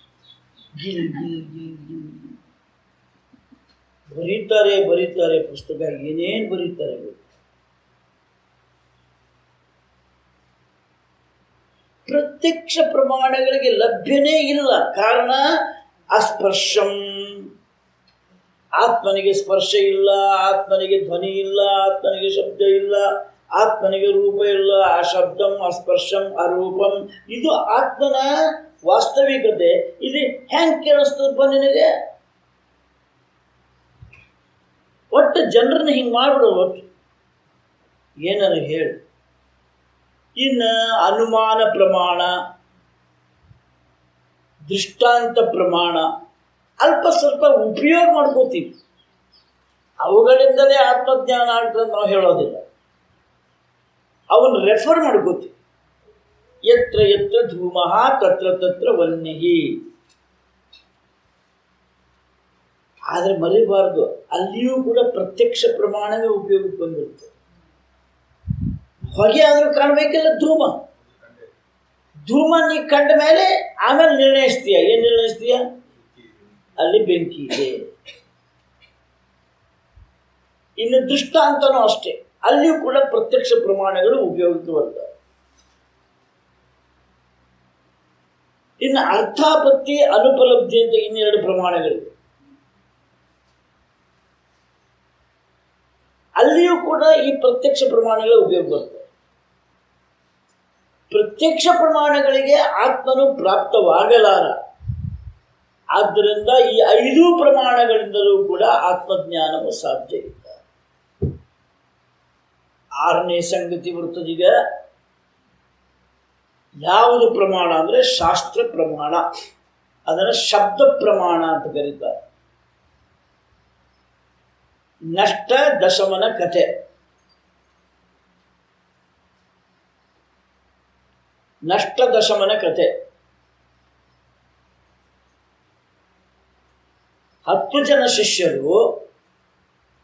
ಗಿಲ್ ಗಿಲ್ ಗಿಲ್ ಗಿಲ್. ಬರೀತಾರೆ ಪುಸ್ತಕ, ಏನೇನು ಬರೀತಾರೆ. ಪ್ರತ್ಯಕ್ಷ ಪ್ರಮಾಣಗಳಿಗೆ ಲಭ್ಯನೇ ಇಲ್ಲ. ಕಾರಣ ಅಸ್ಪರ್ಶಂ. ಆತ್ಮನಿಗೆ ಸ್ಪರ್ಶ ಇಲ್ಲ, ಆತ್ಮನಿಗೆ ಧ್ವನಿ ಇಲ್ಲ, ಆತ್ಮನಿಗೆ ಶಬ್ದ ಇಲ್ಲ, ಆತ್ಮನಿಗೆ ರೂಪ ಇಲ್ಲ. ಅಶಬ್ದಂ ಅಸ್ಪರ್ಶಂ ಅರೂಪಂ, ಇದು ಆತ್ಮನ ವಾಸ್ತವಿಕತೆ. ಇದು ಹೆಂಗೆ ಕೇಳಿಸ್ತದಪ್ಪ ನಿನಗೆ? ಒಟ್ಟು ಜನರನ್ನ ಹಿಂಗೆ ಮಾಡ್ಬಿಡು. ಒಟ್ಟು ಏನಾರು ಹೇಳಿ. ಇನ್ನು ಅನುಮಾನ ಪ್ರಮಾಣ, ದೃಷ್ಟಾಂತ ಪ್ರಮಾಣ ಅಲ್ಪ ಸ್ವಲ್ಪ ಉಪಯೋಗ ಮಾಡ್ಕೋತೀವಿ. ಅವುಗಳಿಂದಲೇ ಆತ್ಮಜ್ಞಾನ ಆಗ್ತದೆ ನಾವು ಹೇಳೋದಿಲ್ಲ. ಅವನು ರೆಫರ್ ಮಾಡ್ಕೋತೀವಿ. ಯತ್ರ ಯತ್ರ ಧೂಮಃ ತತ್ರ ತತ್ರ ವನ್ಯಹಿ. ಆದರೆ ಮರಿಬಾರ್ದು, ಅಲ್ಲಿಯೂ ಕೂಡ ಪ್ರತ್ಯಕ್ಷ ಪ್ರಮಾಣವೇ ಉಪಯೋಗಕ್ಕೆ ಬಂದಿರುತ್ತೆ. ಹೊಗೆ ಆದರೂ ಕಾಣಬೇಕಿಲ್ಲ ಧೂಮ. ಧೂಮ ನೀ ಕಂಡ ಮೇಲೆ ಆಮೇಲೆ ನಿರ್ಣಯಿಸ್ತೀಯ. ಏನು ನಿರ್ಣಯಿಸ್ತೀಯ? ಅಲ್ಲಿ ಬೆಂಕಿ ಇದೆ. ಇನ್ನು ದೃಷ್ಟಾಂತನೂ ಅಷ್ಟೇ, ಅಲ್ಲಿಯೂ ಕೂಡ ಪ್ರತ್ಯಕ್ಷ ಪ್ರಮಾಣಗಳು ಉಪಯೋಗಕ್ಕೆ ಬರ್ತವೆ. ಇನ್ನು ಅರ್ಥಾಪತ್ತಿ ಅನುಪಲಬ್ಧಿ ಅಂತ ಇನ್ನೆರಡು ಪ್ರಮಾಣಗಳಿವೆ. ಅಲ್ಲಿಯೂ ಕೂಡ ಈ ಪ್ರತ್ಯಕ್ಷ ಪ್ರಮಾಣಗಳ ಉಪಯೋಗ ಬರ್ತವೆ. ಪ್ರತ್ಯಕ್ಷ ಪ್ರಮಾಣಗಳಿಗೆ ಆತ್ಮನು ಪ್ರಾಪ್ತವಾಗಲಾರ. ಆದ್ದರಿಂದ ಈ 5 ಪ್ರಮಾಣಗಳಿಂದಲೂ ಕೂಡ ಆತ್ಮಜ್ಞಾನವು ಸಾಧ್ಯ ಇಲ್ಲ. 6ನೇ ಸಂಗತಿ ಬರ್ತದೀಗ. ಯಾವುದು ಪ್ರಮಾಣ ಅಂದರೆ ಶಾಸ್ತ್ರ ಪ್ರಮಾಣ. ಅದನ್ನು ಶಬ್ದ ಪ್ರಮಾಣ ಅಂತ ಕರೀತಾರೆ. ನಷ್ಟ ದಶಮನ ಕಥೆ. ನಷ್ಟ ದಶಮನ ಕಥೆ. 10 ಜನ ಶಿಷ್ಯರು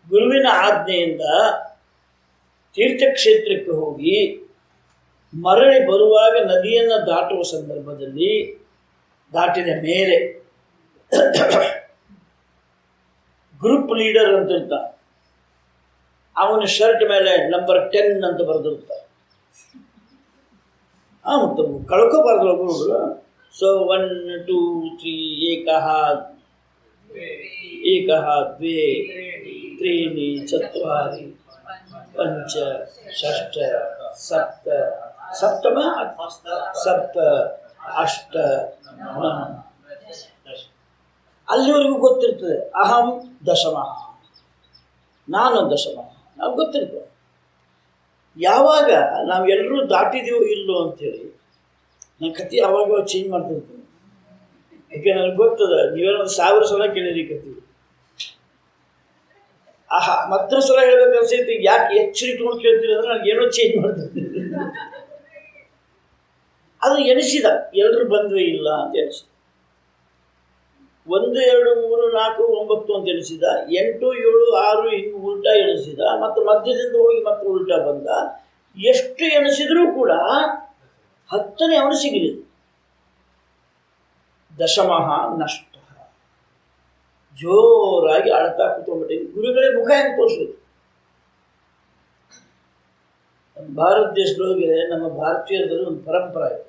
ಗುರುವಿನ ಆಜ್ಞೆಯಿಂದ ತೀರ್ಥಕ್ಷೇತ್ರಕ್ಕೆ ಹೋಗಿ ಮರಳಿ ಬರುವಾಗ ನದಿಯನ್ನು ದಾಟುವ ಸಂದರ್ಭದಲ್ಲಿ ದಾಟಿದ ಮೇಲೆ ಗ್ರೂಪ್ ಲೀಡರ್ ಅಂತ ಇರ್ತಾನೆ. ಅವನ ಶರ್ಟ್ ಮೇಲೆ ನಂಬರ್ 10 ಅಂತ ಬರೆದಿರ್ತಾರೆ. ಮತ್ತು ಕಳ್ಕೋಬಾರ್ದು ಗುರುಗಳು. ಸೊ 1 2 3 ಏಕಃ ದ್ವೇ ತ್ರೀಣಿ ಚತ್ವಾರಿ ಪಂಚ ಷಷ್ಠ ಸಪ್ತ ಸಪ್ತಮ ಸಪ್ತ ಅಷ್ಟ ನವ. ಅಲ್ಲಿವರೆಗೂ ಗೊತ್ತಿರ್ತದೆ. ಅಹಂ ದಶಮ, ನಾನು ದಶಮ, ನಾವು ಗೊತ್ತಿರ್ತದೆ. ಯಾವಾಗ ನಾವೆಲ್ಲರೂ ದಾಟಿದೀವೋ ಇಲ್ಲೋ ಅಂಥೇಳಿ ನನ್ನ ಕತೆ ಯಾವಾಗ ಚೇಂಜ್ ಮಾಡ್ತಿರ್ತೀನಿ. ಯಾಕೆ ನನಗೆ ಗೊತ್ತದ, ನೀವೇನೋ 1000 ಸಲ ಕೇಳಿರಿ ಕತೆ. ಮತ್ತೊಂದು ಸಲ ಹೇಳ್ಬೇಕು ಅನ್ಸೈತಿ. ಯಾಕೆ ಎಚ್ಚರಿಟ್ಕೊಂಡು ಕೇಳ್ತೀರಿ ಅಂದ್ರೆ ನನಗೆ ಏನೋ ಚೇಂಜ್ ಮಾಡ್ತಿರ್ತೀನಿ. ಅದು ಎಣಿಸಿದ, ಎಲ್ಲರೂ ಬಂದ್ವೇ ಇಲ್ಲ ಅಂತ ಎಣಿಸಿದ. 1 2 3 4 9 ಅಂತ ಎಣಿಸಿದ. 8 7 6 ಹಿಂಗೆ ಉಲ್ಟಾ ಎಣಿಸಿದ. ಮತ್ತು ಮಧ್ಯದಿಂದ ಹೋಗಿ ಮತ್ತೆ ಉಲ್ಟಾ ಬಂದ. ಎಷ್ಟು ಎಣಿಸಿದ್ರೂ ಕೂಡ 10ನೇ ಅವನು ಸಿಗಲಿಲ್ಲ. ದಶಮಃ ನಷ್ಟ. ಜೋರಾಗಿ ಅಳ್ತಾ ಕೂತ್ಕೊಂಡ್ಬಿಟ್ಟಿದ್ದೆ. ಗುರುಗಳೇ ಮುಖ ಹೆಂಗೆ ತೋರಿಸೋದು? ಭಾರತ ದೇಶದೊಳಗೆ ನಮ್ಮ ಭಾರತೀಯರಲ್ಲಿ ಒಂದು ಪರಂಪರೆ ಇದೆ.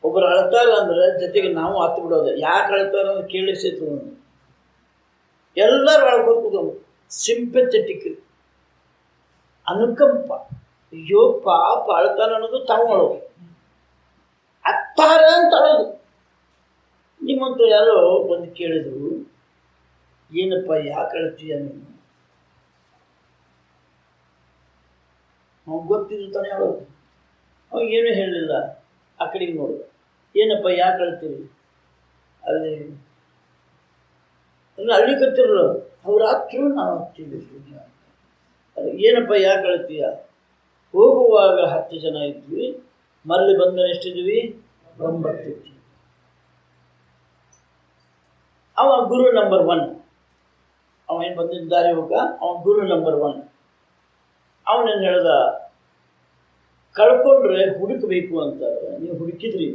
ಒಬ್ಬರು ಅಳ್ತಾರ ಅಂದ್ರೆ ಜೊತೆಗೆ ನಾವು ಹತ್ತು ಬಿಡೋದು. ಯಾಕೆ ಅಳ್ತಾರ ಅಂದ್ರೆ ಕೇಳಿ ಸೇತು ಎಲ್ಲರೂ ಅಳ್ಕೋದು ಕೂತ್ಕೊಂಡು. ಸಿಂಪೆಥೆಟಿಕ್, ಅನುಕಂಪ. ಅಯ್ಯೋ ಪಾಪ ಅಳ್ತಾನ ಅನ್ನೋದು ತಾವು ಅಳೋದು. ಅತ್ತಾರ ಅಂತ ಅಳೋದು. ನಿಮ್ಮಂತೂ ಯಾರೋ ಬಂದು ಕೇಳಿದ್ರು, ಏನಪ್ಪ ಯಾಕೆ ಅಳ್ತೀಯ ನೀನು? ಅವ್ನು ಗೊತ್ತಿದ್ರು ತಾನೇ ಹೇಳೋದು. ಅವಾಗ ಏನೂ ಹೇಳಲಿಲ್ಲ, ಆ ಕಡೆಗೆ ನೋಡಿದ. ಏನಪ್ಪ ಯಾಕೆ ಅಳ್ತೀರಿ? ಅಲ್ಲಿ ಇನ್ನು ಅಳ್ಳಿಕತ್ತಿರಲ್ಲ, ಅವ್ರು ಹಚ್ಚು ನಾವು ಹಚ್ಚಿದ್ವಿ. ಏನಪ್ಪ ಯಾಕೆ ಅಳ್ತೀಯ? ಹೋಗುವಾಗ 10 ಜನ ಇದ್ವಿ, ಮರಳಿ ಬಂದರೆ ಎಷ್ಟಿದ್ವಿ? 9 ಇದ್ವಿ. ಅವ ಗುರು ನಂಬರ್ 1. ಅವ ಏನು ಬಂದಿದ್ದ ದಾರಿ ಹೋಗ, ಅವ ಗುರು ನಂಬರ್ 1. ಅವನೇನು ಹೇಳ್ದ, ಕಳ್ಕೊಂಡ್ರೆ ಹುಡುಕಬೇಕು ಅಂತಾರೆ. ನೀವು ಹುಡುಕಿದ್ರಿ?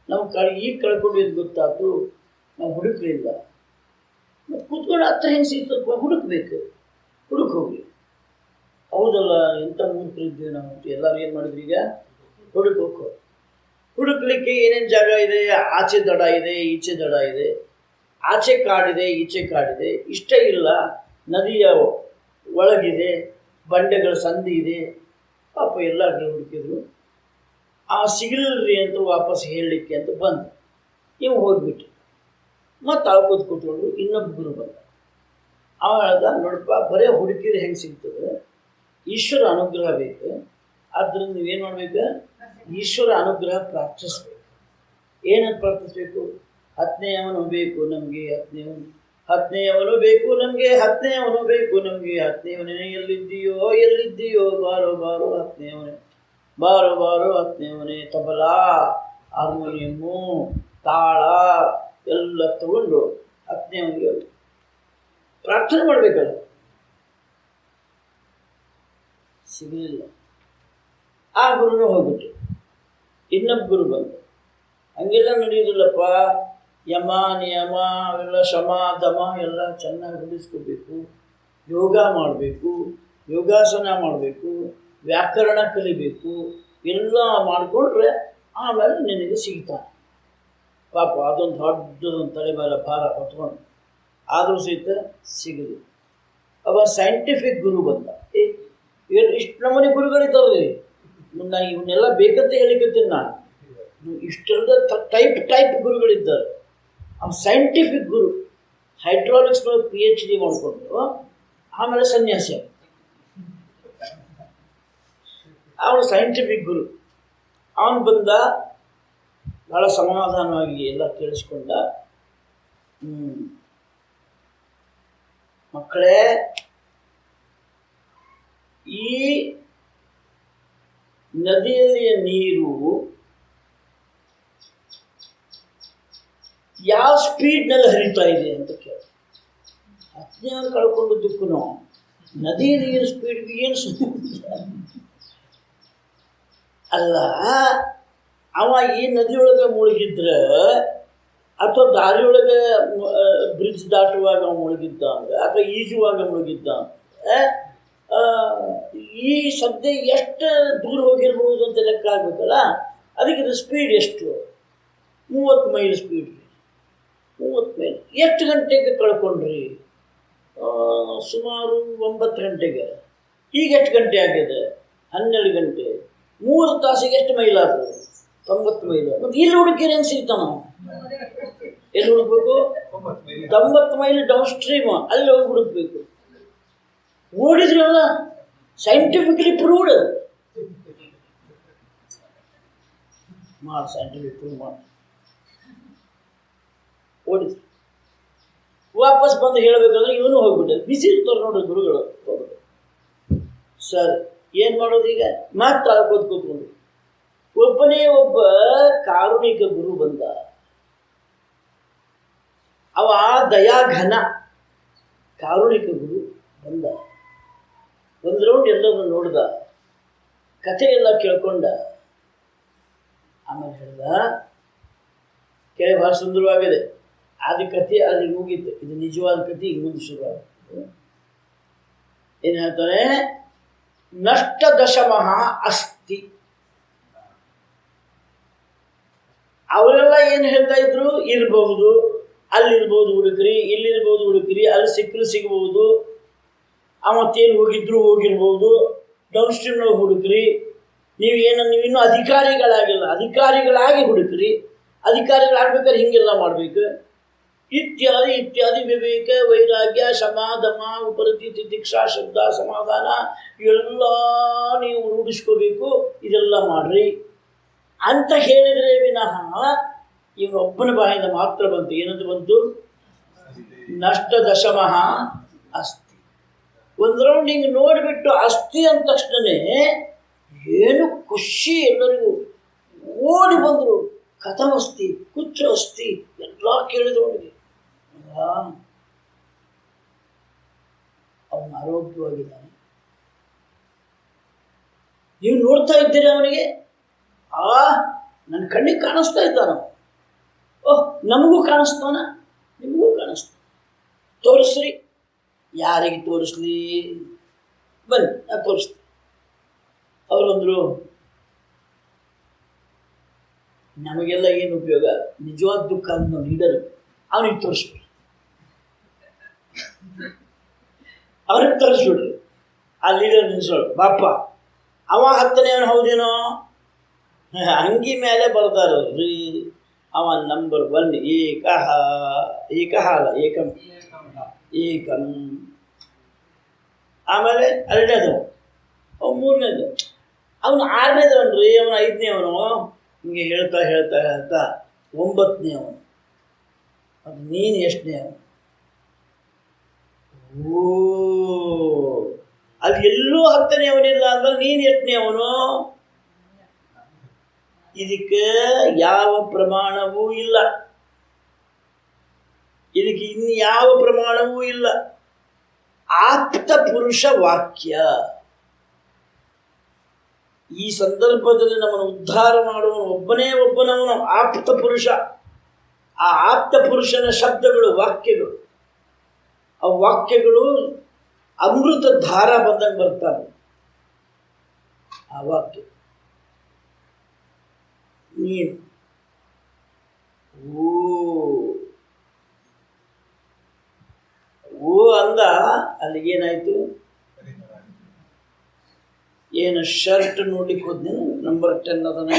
ನಾವು ಈಗ ಕಳ್ಕೊಂಡಿದ್ದು ಗೊತ್ತಾಯ್ತು, ನಾವು ಹುಡುಕಲಿಲ್ಲ. ಕೂತ್ಕೊಂಡು ಹತ್ರ ಹೆಂಗೆ ಸಿಗ್ತಪ್ಪ, ಹುಡುಕ್ಬೇಕು, ಹೋಗಿ. ಹೌದಲ್ಲ, ಎಂಥ ಮೂರ್ಖರಿದ್ದೀವಿ ನಾವು. ಎಲ್ಲರೂ ಏನು ಮಾಡಿದ್ರಿ? ಈಗ ಹುಡುಕ್ಲಿಕ್ಕೆ ಏನೇನು ಜಾಗ ಇದೆ? ಆಚೆ ದಡ ಇದೆ, ಈಚೆ ದಡ ಇದೆ, ಆಚೆ ಕಾಡಿದೆ, ಈಚೆ ಕಾಡಿದೆ. ಇಷ್ಟ ಇಲ್ಲ, ನದಿಯ ಒಳಗಿದೆ, ಬಂಡೆಗಳ ಸಂಧಿ ಇದೆ. ಪಾಪ ಎಲ್ಲ ಹುಡುಕಿದ್ರು. ಸಿಗಲ್ರಿ ಅಂತ ವಾಪಸ್ ಹೇಳಲಿಕ್ಕೆ ಅಂತ ಬಂದು ಇವು ಹೋಗ್ಬಿಟ್ಟು ಮತ್ತು ಅಳ್ಕೋದು ಕೂತ್ಕೊಂಡು ಇನ್ನೊಬ್ಬ ಗುರು ಬಂದ. ಅವ ಹೇಳ್ದ, ನೋಡಪ್ಪ, ಬರೀ ಹುಡುಕಿದ್ರೆ ಹೆಂಗೆ ಸಿಗ್ತದೆ? ಈಶ್ವರ ಅನುಗ್ರಹ ಬೇಕು. ಆದ್ದರಿಂದ ನೀವೇನು ಮಾಡಬೇಕು? ಈಶ್ವರ ಅನುಗ್ರಹ ಪ್ರಾರ್ಥಿಸ್ಬೇಕು. ಏನಂತ ಪ್ರಾರ್ಥಿಸ್ಬೇಕು? 10ನೇಯವನು ಬೇಕು ನಮಗೆ, 10ನೇಯವನು ಬೇಕು ನಮಗೆ, 10ನೇಯವನು ಬೇಕು ನಮಗೆ, 10ನೇವನೇ ಎಲ್ಲಿದ್ದೀಯೋ ಬಾರೋ 10ನೇವನೇ, ಬಾರೋ 10ನೇವನೇ. ತಬಲಾ, ಹಾರ್ಮೋನಿಯಮ್ಮು, ತಾಳ ಎಲ್ಲ ತಗೊಂಡು 10ನೇವನಿಗೆ ಪ್ರಾರ್ಥನೆ ಮಾಡಬೇಕಲ್ಲ. ಸಿಗಲಿಲ್ಲ. ಆ ಗುರುನೂ ಹೋಗ್ಬಿಟ್ಟು ಇನ್ನೊಬ್ಬ ಗುರು ಬಂದು, ಹಂಗೆಲ್ಲ ನಡೆಯೋದಿಲ್ಲಪ್ಪ, ಯಮ ನಿಯಮ ಅವೆಲ್ಲ, ಶಮ ದಮ ಎಲ್ಲ ಚೆನ್ನಾಗಿ ರೂಢಿಸ್ಕೋಬೇಕು, ಯೋಗ ಮಾಡಬೇಕು, ಯೋಗಾಸನ ಮಾಡಬೇಕು, ವ್ಯಾಕರಣ ಕಲಿಬೇಕು, ಎಲ್ಲ ಮಾಡಿಕೊಂಡ್ರೆ ಆಮೇಲೆ ನಿನಗೆ ಸಿಗ್ತಾನೆ. ಪಾಪ ಅದೊಂದು ದೊಡ್ಡದೊಂದು ತಲೆ ಮೇಲೆ ಭಾರ ಹೊತ್ಕೊಂಡು ಆದರೂ ಸಹಿತ ಸಿಗಲಿ. ಅವ ಸೈಂಟಿಫಿಕ್ ಗುರು ಬಂದ. ಇಷ್ಟು ನಮೂನೆ ಗುರುಗಳಿದ್ದಾವೆ. ನಾನು ಇವನ್ನೆಲ್ಲ ಬೇಕಂತ ಹೇಳಿಕತ್ತೀನಿ. ನಾನು ಇಷ್ಟೆಲ್ಲ ಟೈಪ್ ಗುರುಗಳಿದ್ದಾರೆ. ಅವ್ನು ಸೈಂಟಿಫಿಕ್ ಗುರು, ಹೈಡ್ರಾಲಿಕ್ಸ್ನೊಳಗೆ PhD ಮಾಡಿಕೊಂಡು ಆಮೇಲೆ ಸನ್ಯಾಸಿ. ಅವನು ಸೈಂಟಿಫಿಕ್ ಗುರು. ಅವನು ಬಂದ, ಭಾಳ ಸಮಾಧಾನವಾಗಿ ಎಲ್ಲ ಕೇಳಿಸ್ಕೊಂಡ. ಮಕ್ಕಳೇ, ಈ ನದಿಯಲ್ಲಿಯ ನೀರು ಯಾವ ಸ್ಪೀಡ್ನಲ್ಲಿ ಹರಿತಾ ಇದೆ ಅಂತ ಕೇಳಿ. 10ನೇವನು ಕಳ್ಕೊಂಡದ್ದಕ್ಕೂ ನದಿ ನೀರು ಸ್ಪೀಡ್ಗೆ ಏನು ಅಲ್ಲ. ಅವ ಈ ನದಿಯೊಳಗೆ ಮುಳುಗಿದ್ರೆ ಅಥವಾ ದಾರಿಯೊಳಗೆ ಬ್ರಿಡ್ಜ್ ದಾಟುವಾಗ ಮುಳುಗಿದ್ದ ಅಂದರೆ, ಅಥವಾ ಈಜುವಾಗ ಮುಳುಗಿದ್ದ ಅಂದರೆ, ಈ ಸದ್ಯ ಎಷ್ಟು ದೂರ ಹೋಗಿರ್ಬೋದು ಅಂತ ಲೆಕ್ಕ ಆಗಬೇಕಲ್ಲ. ಅದಕ್ಕೆ ಇದು ಸ್ಪೀಡ್ ಎಷ್ಟು? 30 ಮೈಲ್ ಸ್ಪೀಡ್. 30 ಮೈಲ್ ಎಷ್ಟು ಗಂಟೆಗೆ ಕಳ್ಕೊಂಡ್ರಿ? ಸುಮಾರು 9 ಗಂಟೆಗೆ. ಈಗ ಎಷ್ಟು ಗಂಟೆ ಆಗಿದೆ? 12 ಗಂಟೆ. 3 ತಾಸಿಗೆ ಎಷ್ಟು ಮೈಲ್ ಆಯ್ತು? 90 ಮೈಲ್. ಮತ್ತು ಇಲ್ಲಿ ಹುಡುಕಿರಿ ಹೆಂಗೆ ಸಿಗ್ತಾನ? ಎಲ್ಲಿ ಹುಡುಕ್ಬೇಕು? 90 ಮೈಲ್ ಡೌನ್ ಸ್ಟ್ರೀಮ್, ಅಲ್ಲಿ ಹೋಗಿ ಹುಡುಕ್ಬೇಕು. ಓಡಿದ್ರಲ್ಲ, ಸೈಂಟಿಫಿಕಲಿ ಪ್ರೂವ್ಡ್ ಮಾಡಿ, ಸೈಂಟಿಫಿಕ್ ಪ್ರೂವ್ ಮಾಡಿ ಓಡಿದ್ರು. ವಾಪಸ್ ಬಂದು ಹೇಳಬೇಕಂದ್ರೆ ಇವನು ಹೋಗ್ಬಿಟ್ಟೆ. ಬಿಸಿ ಇರ್ತಾರೆ ನೋಡ್ರಿ ಗುರುಗಳು. ಸರ್ ಏನು ಮಾಡೋದು ಈಗ? ಮತ್ತೆ ಕೂತ್ಕೊಂಡು ಒಬ್ಬನೇ ಒಬ್ಬ ಕಾರುಣಿಕ ಗುರು ಬಂದ. ಅವ ದಯಾಘನ ಕಾರುಣಿಕ ಗುರು ಬಂದ. ಒಂದು ರೌಂಡ್ ಎಲ್ಲರೂ ನೋಡ್ದ, ಕಥೆ ಎಲ್ಲ ಕೇಳ್ಕೊಂಡ. ಆಮೇಲೆ ಹೇಳ್ದ, ಕೇಳಿ ಭಾಳ ಸುಂದರವಾಗಿದೆ. ಆದ ಕಥೆ ಅಲ್ಲಿ ಮುಗೀತು. ಇದು ನಿಜವಾದ ಕಥೆ ಈಗ ಮುಂದೆ ಶುರುವಾಗುತ್ತೆ. ಏನು ಹೇಳ್ತಾರೆ? ನಷ್ಟ ದಶಮಃ ಅಸ್ತಿ. ಅವರೆಲ್ಲ ಏನು ಹೇಳ್ತಾ ಇದ್ರು? ಇರ್ಬಹುದು, ಅಲ್ಲಿರ್ಬೋದು ಹುಡುಕ್ರಿ, ಇಲ್ಲಿರ್ಬೋದು ಹುಡುಕ್ರಿ, ಅಲ್ಲಿ ಸಿಕ್ಕರು ಸಿಗ್ಬೋದು, ಅವತ್ತೇನು ಹೋಗಿರ್ಬೋದು, ಡೌನ್ ಸ್ಟ್ರೀಮ್ನಾಗ ಹುಡುಕ್ರಿ, ನೀವು ಇನ್ನೂ ಅಧಿಕಾರಿಗಳಾಗಿಲ್ಲ, ಅಧಿಕಾರಿಗಳಾಗಿ ಹುಡುಕ್ರಿ, ಅಧಿಕಾರಿಗಳಾಗ್ಬೇಕಾದ್ರೆ ಹಿಂಗೆಲ್ಲ ಮಾಡಬೇಕು, ಇತ್ಯಾದಿ ಇತ್ಯಾದಿ. ವಿವೇಕ, ವೈರಾಗ್ಯ, ಶಮ ದಮ ಉಪರತಿ ತಿತಿಕ್ಷಾ ಶಬ್ದ ಸಮಾಧಾನ ಎಲ್ಲ ನೀವು ರೂಢಿಸ್ಕೋಬೇಕು, ಇದೆಲ್ಲ ಮಾಡ್ರಿ ಅಂತ ಹೇಳಿದರೆ ವಿನಃ ಇವನೊಬ್ಬನ ಬಾಯಿಂದ ಮಾತ್ರ ಬಂತು. ಏನಂತ ಬಂತು? ನಷ್ಟ ದಶಮಃ ಅಸ್ತಿ. ಒಂದು ರೌಂಡ್ ಹಿಂಗೆ ನೋಡಿಬಿಟ್ಟು ಅಸ್ತಿ ಅಂದ ತಕ್ಷಣವೇ ಏನು ಖುಷಿ, ಎಲ್ಲರಿಗೂ ಓಡಿ ಬಂದರು. ಕಥಮಸ್ತಿ, ಕುಚ್ಚು ಅಸ್ತಿ ಎಲ್ಲ ಕೇಳಿದ್ರು ಅವನಿಗೆ. ಅವನು ಆರೋಗ್ಯವಾಗಿದ್ದಾನೆ. ನೀವು ನೋಡ್ತಾ ಇದ್ದೀರಿ ಅವನಿಗೆ, ನನ್ನ ಕಣ್ಣಿಗೆ ಕಾಣಿಸ್ತಾ ಇದ್ದಾನ. ಓಹ್, ನಮಗೂ ಕಾಣಿಸ್ತಾನ, ನಿಮಗೂ ಕಾಣಿಸ್ತಾನ. ತೋರಿಸ್ರಿ. ಯಾರಿಗೆ ತೋರಿಸ್ಲಿ? ಬನ್ನಿ, ನಾನು ತೋರಿಸ್ತೀನಿ. ಅವರಂದರು, ನಮಗೆಲ್ಲ ಏನು ಉಪಯೋಗ, ನಿಜವಾದ ದುಃಖ ಅಂತ ನಾವು ಲೀಡರು, ಅವನಿಗೆ ತೋರಿಸ್ಬಿಡ್ರಿ, ಅವ್ರಿಗೆ ತೋರಿಸ್ಬಿಡ್ರಿ. ಆ ಲೀಡರ್ ನಿಲ್ಸೋಳು, ಬಾಪ ಅವ 10ನೇವನು ಹೌದೇನೋ, ಅಂಗಿ ಮೇಲೆ ಬರ್ತಾರಲ್ರಿ, ಅವ ನಂಬರ್ 1, ಏಕಃ ಅಲ್ಲ ಏಕಂ, ಏಕಂ. ಆಮೇಲೆ 2ನೇದು, ಅವ 3ನೇದು, ಅವನು 6ನೇದವನ್ರಿ, ಅವನು 5ನೇವನು. ಹಿಂಗೆ ಹೇಳ್ತಾ ಹೇಳ್ತಾ ಹೇಳ್ತಾ 9ನೇವನು. ಅದು ನೀನು ಎಷ್ಟನೇವನು? ಓ, ಅದು ಎಲ್ಲೂ 10ನೇವನಿಲ್ಲ ಅಂದ್ರೆ ನೀನು ಎಷ್ಟನೇವನು? ಇದಕ್ಕೆ ಯಾವ ಪ್ರಮಾಣವೂ ಇಲ್ಲ, ಇದಕ್ಕೆ ಇನ್ನು ಯಾವ ಪ್ರಮಾಣವೂ ಇಲ್ಲ. ಆಪ್ತ ಪುರುಷ ವಾಕ್ಯ ಈ ಸಂದರ್ಭದಲ್ಲಿ ನಮ್ಮನ್ನು ಉದ್ಧಾರ ಮಾಡುವನು ಒಬ್ಬನೇ ಒಬ್ಬನವನು ಆಪ್ತ ಪುರುಷ. ಆ ಆಪ್ತ ಪುರುಷನ ಶಬ್ದಗಳು, ವಾಕ್ಯಗಳು, ಆ ವಾಕ್ಯಗಳು ಅಮೃತ ಧಾರ ಬಂದಂಗೆ ಬರ್ತಾರೆ. ಆ ವಾಕ್ಯ ನೀನು ಓ ಅಂದ. ಅಲ್ಲಿಗೇನಾಯ್ತು? ಏನು ಶರ್ಟ್ ನೋಡ್ಲಿಕ್ಕೆ ಹೋದ್ನೇನು, ನಂಬರ್ 10 ಅದನ್ನ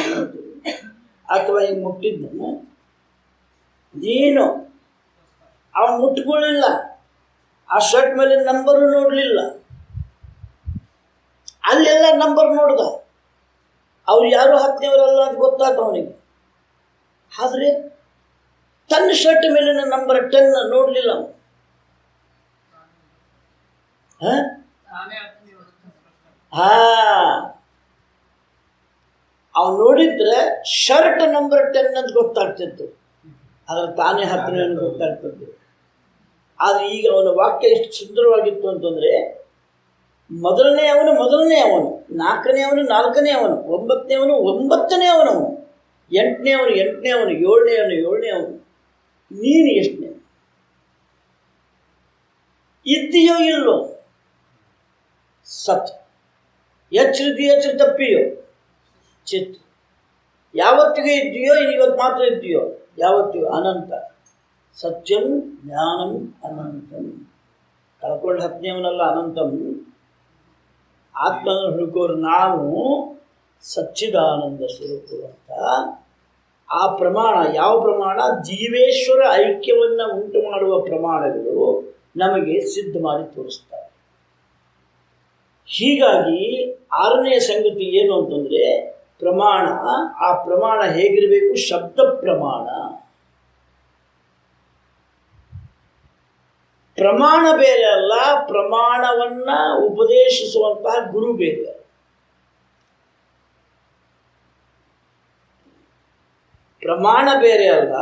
ಅಥವಾ ಹಿಂಗೆ ಮುಟ್ಟಿದ್ದೇನು? ನೀನು ಅವ ಮುಟ್ಕೊಳ್ಳಿಲ್ಲ, ಆ ಶರ್ಟ್ ಮೇಲೆ ನಂಬರು ನೋಡಲಿಲ್ಲ. ಅಲ್ಲೆಲ್ಲ ನಂಬರ್ ನೋಡ್ದ, ಅವ್ರು ಯಾರು 10ನೇವರಲ್ಲ ಅಂತ ಗೊತ್ತಾಯ್ತು ಅವನಿಗೆ. ಆದರೆ ತನ್ನ ಶರ್ಟ್ ಮೇಲಿನ ನಂಬರ್ 10 ನೋಡಲಿಲ್ಲ ಅವನು. ಅವನು ನೋಡಿದ್ರೆ ಶರ್ಟ್ ನಂಬರ್ 10 ಅಂತ ಗೊತ್ತಾಗ್ತಿತ್ತು, ಆದರೆ ತಾನೇ 10ನೇ ಗೊತ್ತಾಗ್ತಿತ್ತು. ಆದರೆ ಈಗ ಅವನ ವಾಕ್ಯ ಎಷ್ಟು ಸುಂದರವಾಗಿತ್ತು ಅಂತಂದರೆ, ಮೊದಲನೇ ಅವನು 4ನೇ ಅವನು 4ನೇ ಅವನು, 9ನೇ ಅವನು 9ನೇ ಅವನು, 8ನೇ ಅವನು 8ನೇ ಅವನು, 7ನೇ ಅವನು 7ನೇ ಅವನು. ನೀನು ಎಷ್ಟನೇ? ಇದ್ದೀಯೋ ಇಲ್ಲೋ? ಸತ್. ಎಚ್ಚರಿದೆಯೋ ತಪ್ಪಿಯೋ? ಚಿತ್. ಯಾವತ್ತಿಗೆ ಇದ್ದೀಯೋ? ಇವತ್ತು ಮಾತ್ರ ಇದ್ದೀಯೋ? ಯಾವತ್ತಿಗೂ ಅನಂತ. ಸತ್ಯಂ ಜ್ಞಾನಂ ಅನಂತಂ. ಕಳ್ಕೊಂಡು 10ನೇವನಲ್ಲ ಅನಂತಂ. ಆತ್ಮನ ಹುಡುಕೋರು ನಾವು ಸಚ್ಚಿದಾನಂದ ಸ್ವರೂಪರು ಅಂತ. ಆ ಪ್ರಮಾಣ ಯಾವ ಪ್ರಮಾಣ? ಜೀವೇಶ್ವರ ಐಕ್ಯವನ್ನು ಉಂಟು ಮಾಡುವ ಪ್ರಮಾಣಗಳು ನಮಗೆ ಸಿದ್ಧ ಮಾಡಿ ತೋರಿಸ್ತಾರೆ. ಹೀಗಾಗಿ 6ನೇ ಸಂಗತಿ ಏನು ಅಂತಂದರೆ ಪ್ರಮಾಣ. ಆ ಪ್ರಮಾಣ ಹೇಗಿರಬೇಕು? ಶಬ್ದ ಪ್ರಮಾಣ. ಪ್ರಮಾಣ ಬೇರೆ ಅಲ್ಲ, ಪ್ರಮಾಣವನ್ನು ಉಪದೇಶಿಸುವಂತಹ ಗುರು ಬೇರೆ. ಪ್ರಮಾಣ ಬೇರೆ ಅಲ್ಲ,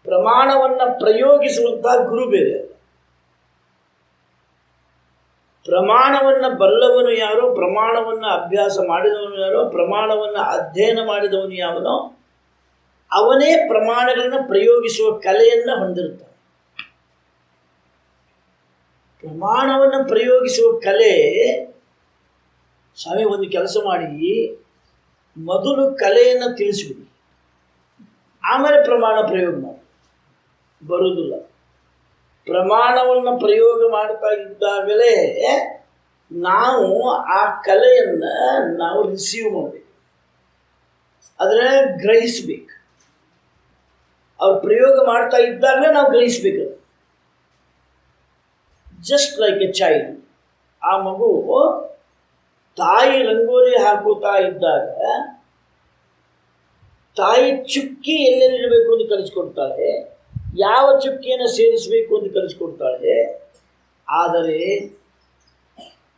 ಪ್ರಮಾಣವನ್ನು ಪ್ರಯೋಗಿಸುವಂತಹ ಗುರು ಬೇರೆ ಅಲ್ಲ. ಪ್ರಮಾಣವನ್ನು ಬಲ್ಲವನು ಯಾರೋ, ಪ್ರಮಾಣವನ್ನು ಅಭ್ಯಾಸ ಮಾಡಿದವನು ಯಾರೋ, ಪ್ರಮಾಣವನ್ನು ಅಧ್ಯಯನ ಮಾಡಿದವನು ಯಾವನೋ ಅವನೇ ಪ್ರಮಾಣಗಳನ್ನು ಪ್ರಯೋಗಿಸುವ ಕಲೆಯನ್ನು ಹೊಂದಿರ್ತಾನೆ. ಪ್ರಮಾಣವನ್ನು ಪ್ರಯೋಗಿಸುವ ಕಲೆ. ಸ್ವಾಮಿ, ಒಂದು ಕೆಲಸ ಮಾಡಿ, ಮೊದಲು ಕಲೆಯನ್ನು ತಿಳಿಸ್ಬಿಡಿ, ಆಮೇಲೆ ಪ್ರಮಾಣ ಪ್ರಯೋಗ ಮಾಡಿ. ಬರುವುದಿಲ್ಲ. ಪ್ರಮಾಣವನ್ನು ಪ್ರಯೋಗ ಮಾಡ್ತಾ ಇದ್ದಾಗಲೇ ನಾವು ಆ ಕಲೆಯನ್ನು ನಾವು ರಿಸೀವ್ ಮಾಡಬೇಕು, ಅದನ್ನು ಗ್ರಹಿಸಬೇಕು. ಅವ್ರು ಪ್ರಯೋಗ ಮಾಡ್ತಾ ಇದ್ದಾಗಲೇ ನಾವು ಗ್ರಹಿಸಬೇಕು. Just like a child. ಆ ಮಗು ತಾಯಿ ರಂಗೋಲಿ ಹಾಕುತ್ತಾ ಇದ್ದಾಗ ತಾಯಿ ಚುಕ್ಕಿ ಎಲ್ಲೆಲ್ಲಿಡಬೇಕು ಅಂತ ಕಲಿಸ್ಕೊಡ್ತಾಳೆ. ಯಾವ ಚುಕ್ಕಿಯನ್ನು ಸೇರಿಸಬೇಕು ಅಂತ ಕಲಿಸ್ಕೊಡ್ತಾಳೆ. ಆದರೆ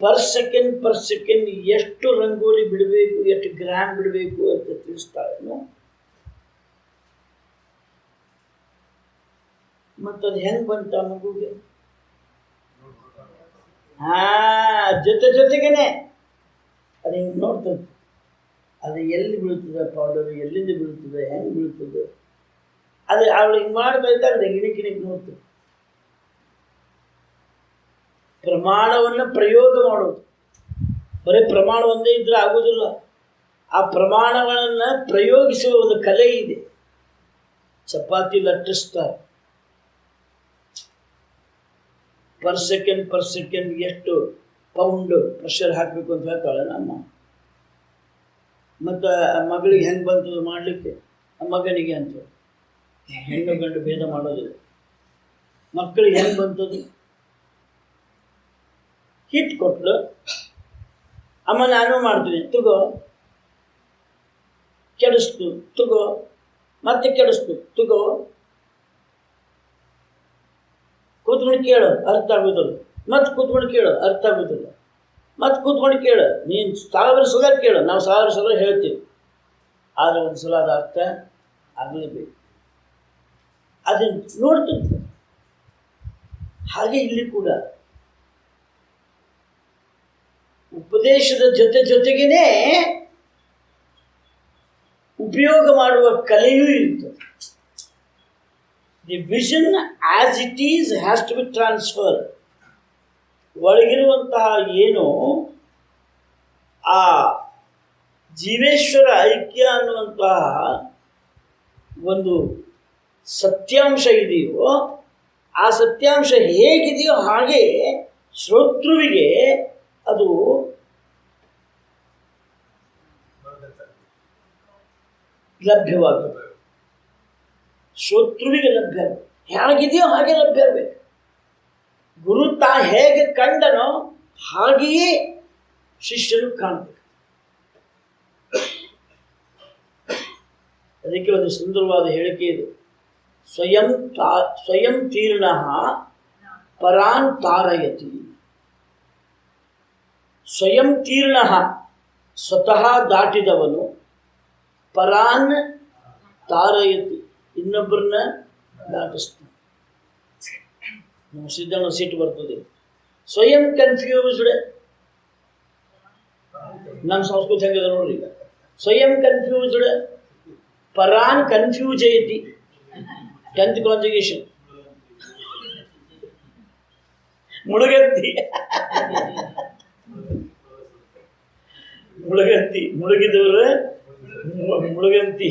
ಪರ್ ಸೆಕೆಂಡ್ ಎಷ್ಟು ರಂಗೋಲಿ ಬಿಡಬೇಕು, ಎಷ್ಟು ಗ್ರಾಮ್ ಬಿಡಬೇಕು ಅಂತ ತಿಳಿಸ್ತಾಳೇನು. ಮತ್ತದು ಹೆಂಗೆ ಬಂತ ಮಗುಗೆ? ಜೊತೆಗೇನೆ ಅದು ಹಿಂಗೆ ನೋಡ್ತದೆ. ಅದು ಎಲ್ಲಿ ಬೀಳ್ತದೆ ಪೌಡರ್, ಎಲ್ಲಿಂದ ಬೀಳ್ತದೆ, ಹೆಂಗೆ ಬೀಳ್ತದೆ, ಅದು ಅವಳು ಹಿಂಗೆ ಮಾಡ್ತಾ ಇದ್ದಾಗ ಗಿಣಿಕ್ ನೋಡ್ತದೆ. ಪ್ರಮಾಣವನ್ನು ಪ್ರಯೋಗ ಮಾಡೋದು, ಬರೀ ಪ್ರಮಾಣ ಒಂದೇ ಇದ್ರೆ ಆಗೋದಿಲ್ಲ. ಆ ಪ್ರಮಾಣಗಳನ್ನು ಪ್ರಯೋಗಿಸುವ ಒಂದು ಕಲೆ ಇದೆ. ಚಪಾತಿ ಲಟ್ಟಿಸ್ತಾರೆ, ಪರ್ ಸೆಕೆಂಡ್ ಎಷ್ಟು ಪೌಂಡ್ ಪ್ರೆಷರ್ ಹಾಕಬೇಕು ಅಂತ ಹೇಳ್ತಾಳೆ ನಮ್ಮ. ಮತ್ತು ಆ ಮಗಳಿಗೆ ಹೆಂಗೆ ಬಂತದ್ದು ಮಾಡಲಿಕ್ಕೆ, ಆ ಮಗನಿಗೆ ಅಂತ ಹೆಣ್ಣು ಗಂಡು ಭೇದ ಮಾಡೋದಿಲ್ಲ. ಮಕ್ಕಳಿಗೆ ಹೆಂಗೆ ಬಂತದ್ದು, ಹಿಟ್ ಕೊಟ್ಲು, ಅಮ್ಮ ನಾನು ಮಾಡ್ತೀನಿ, ತಗೋ, ಕೆಡಿಸ್ತು, ತಗೋ, ಮತ್ತೆ ಕೆಡಿಸ್ತು, ತಗೋ, ಕೂತ್ಕೊಂಡು ಕೇಳು ಅರ್ಥ ಆಗೋದಿಲ್ಲ, ಮತ್ತೆ ಕೂತ್ಕೊಂಡು ಕೇಳು ಅರ್ಥ ಆಗೋದಿಲ್ಲ, ಮತ್ತೆ ಕೂತ್ಕೊಂಡು ಕೇಳು, ನೀನು 1000 ಸಲ ಕೇಳು, ನಾವು 1000 ಸಲ ಹೇಳ್ತೀವಿ, ಆದರೆ ಒಂದು ಸಲ ಅದು ಅರ್ಥ ಆಗಲೇಬೇಕು. ಅದನ್ನು ನೋಡ್ತಿರ್ತೀವಿ. ಹಾಗೆ ಇಲ್ಲಿ ಕೂಡ ಉಪದೇಶದ ಜೊತೆಗೇನೆ ಉಪಯೋಗ ಮಾಡುವ ಕಲೆಯೂ ಇರ್ತದೆ. The vision as it is has to be transfer. ಒಳಗಿರುವಂತಹ ಏನು ಆ ಜೀವೇಶ್ವರ ಐಕ್ಯ ಅನ್ನುವಂತಹ ಒಂದು ಸತ್ಯಾಂಶ ಇದೆಯೋ, ಆ ಸತ್ಯಾಂಶ ಹೇಗಿದೆಯೋ ಹಾಗೆ ಶ್ರೋತೃವಿಗೆ ಅದು ಲಭ್ಯವಾಗುತ್ತೆ. ಶ್ರೋತೃವಿಗೆ ಲಭ್ಯ ಹೇಗಿದೆಯೋ ಹಾಗೆ ಲಭ್ಯ ಆಗಬೇಕು. ಗುರು ತಾ ಹೇಗೆ ಕಂಡನೋ ಹಾಗೆಯೇ ಶಿಷ್ಯರು ಕಾಣಬೇಕು. ಅದಕ್ಕೆ ಒಂದು ಸುಂದರವಾದ ಹೇಳಿಕೆ ಇದೆ. ಸ್ವಯಂ ತೀರ್ಣ ಪರಾನ್ ತಾರಯತಿ. ಸ್ವಯಂ ತೀರ್ಣ, ಸ್ವತಃ ದಾಟಿದವನು, ಪರಾನ್ ತಾರಯತಿ, ಇನ್ನೊಬ್ಬರನ್ನ ದಾಟಿಸ್ತಾನೆ. ನಮ್ಮ ಸಿದ್ಧನ ಸಿಟ್ಟು ಬರ್ತದೆ. ಸ್ವಯಂ ಕನ್ಫ್ಯೂಸ್ಡ್, ನಮ್ಮ ಸಂಸ್ಕೃತಿ ಹೆಂಗಿದೆ ನೋಡ್ರಿ. ಈಗ ಸ್ವಯಂ ಕನ್ಫ್ಯೂಸ್ಡ್, ಪರಾನ್ ಕನ್ಫ್ಯೂಜಯತಿ. 10th conjugation ಮುಳುಗಂತಿ. ಮುಳುಗಂತಿ, ಮುಳುಗಿದವರು ಮುಳುಗಂತಿ.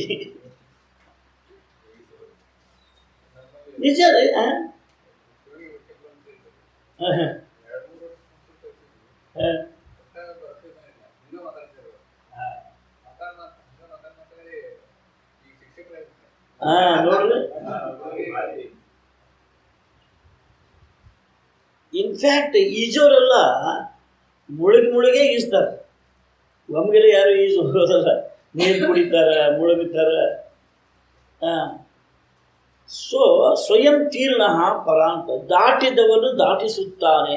ನಿಜ ರೀ. ನೋಡ್ರಿ, ಇನ್ಫ್ಯಾಕ್ಟ್ ಈಜೋರೆಲ್ಲ ಮುಳುಗೆ ಈಜ್ತಾರೆ. ಒಮ್ಮೆಲೆ ಯಾರು ಈಜು ಹೋಗೋದಲ್ಲ, ನೀರು ಕುಡಿತಾರ, ಮುಳುಗುತ್ತಾರ. ಸೊ ಸ್ವಯಂ ತೀರ್ಣ ಪರಾಂತ, ದಾಟಿದವನು ದಾಟಿಸುತ್ತಾನೆ,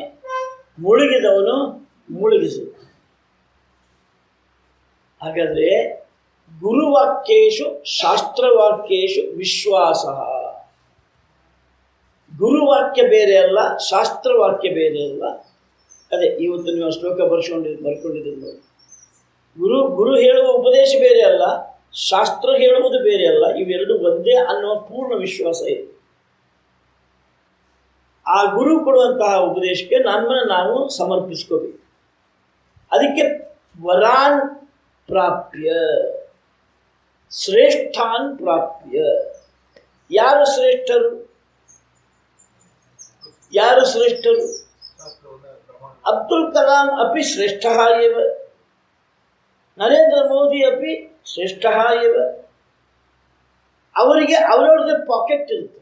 ಮುಳುಗಿದವನು ಮುಳುಗಿಸುತ್ತಾನೆ. ಹಾಗಾದರೆ ಗುರುವಾಕ್ಯೇಶು ಶಾಸ್ತ್ರವಾಕ್ಯೇಶು ವಿಶ್ವಾಸ. ಗುರುವಾಕ್ಯ ಬೇರೆ ಅಲ್ಲ, ಶಾಸ್ತ್ರವಾಕ್ಯ ಬೇರೆ ಅಲ್ಲ. ಅದೇ ಇವತ್ತು ನೀವು ಶ್ಲೋಕ ಬರ್ಕೊಂಡಿದ್ದೀರಿ ನೋಡಿ. ಗುರು ಹೇಳುವ ಉಪದೇಶ ಬೇರೆ ಅಲ್ಲ, ಶಾಸ್ತ್ರ ಹೇಳುವುದು ಬೇರೆ ಅಲ್ಲ. ಇವೆರಡು ಒಂದೇ ಅನ್ನುವ ಪೂರ್ಣ ವಿಶ್ವಾಸ ಇದೆ. ಆ ಗುರು ಕೊಡುವಂತಹ ಉಪದೇಶಕ್ಕೆ ನಮ್ಮನ್ನು ನಾವು ಸಮರ್ಪಿಸ್ಕೋಬೇಕು. ಅದಕ್ಕೆ ವರಾನ್ ಪ್ರಾಪ್ಯ, ಶ್ರೇಷ್ಠಾನ್ ಪ್ರಾಪ್ಯ. ಯಾರು ಶ್ರೇಷ್ಠರು? ಅಬ್ದುಲ್ ಕಲಾಂ ಅಪಿ ಶ್ರೇಷ್ಠ ಏವ, ನರೇಂದ್ರ ಮೋದಿ ಅಪಿ ಶ್ರೇಷ್ಠ ಏವ. ಅವರಿಗೆ ಅವರವ್ರದ್ದೇ ಪಾಕೆಟ್ ಇರುತ್ತೆ,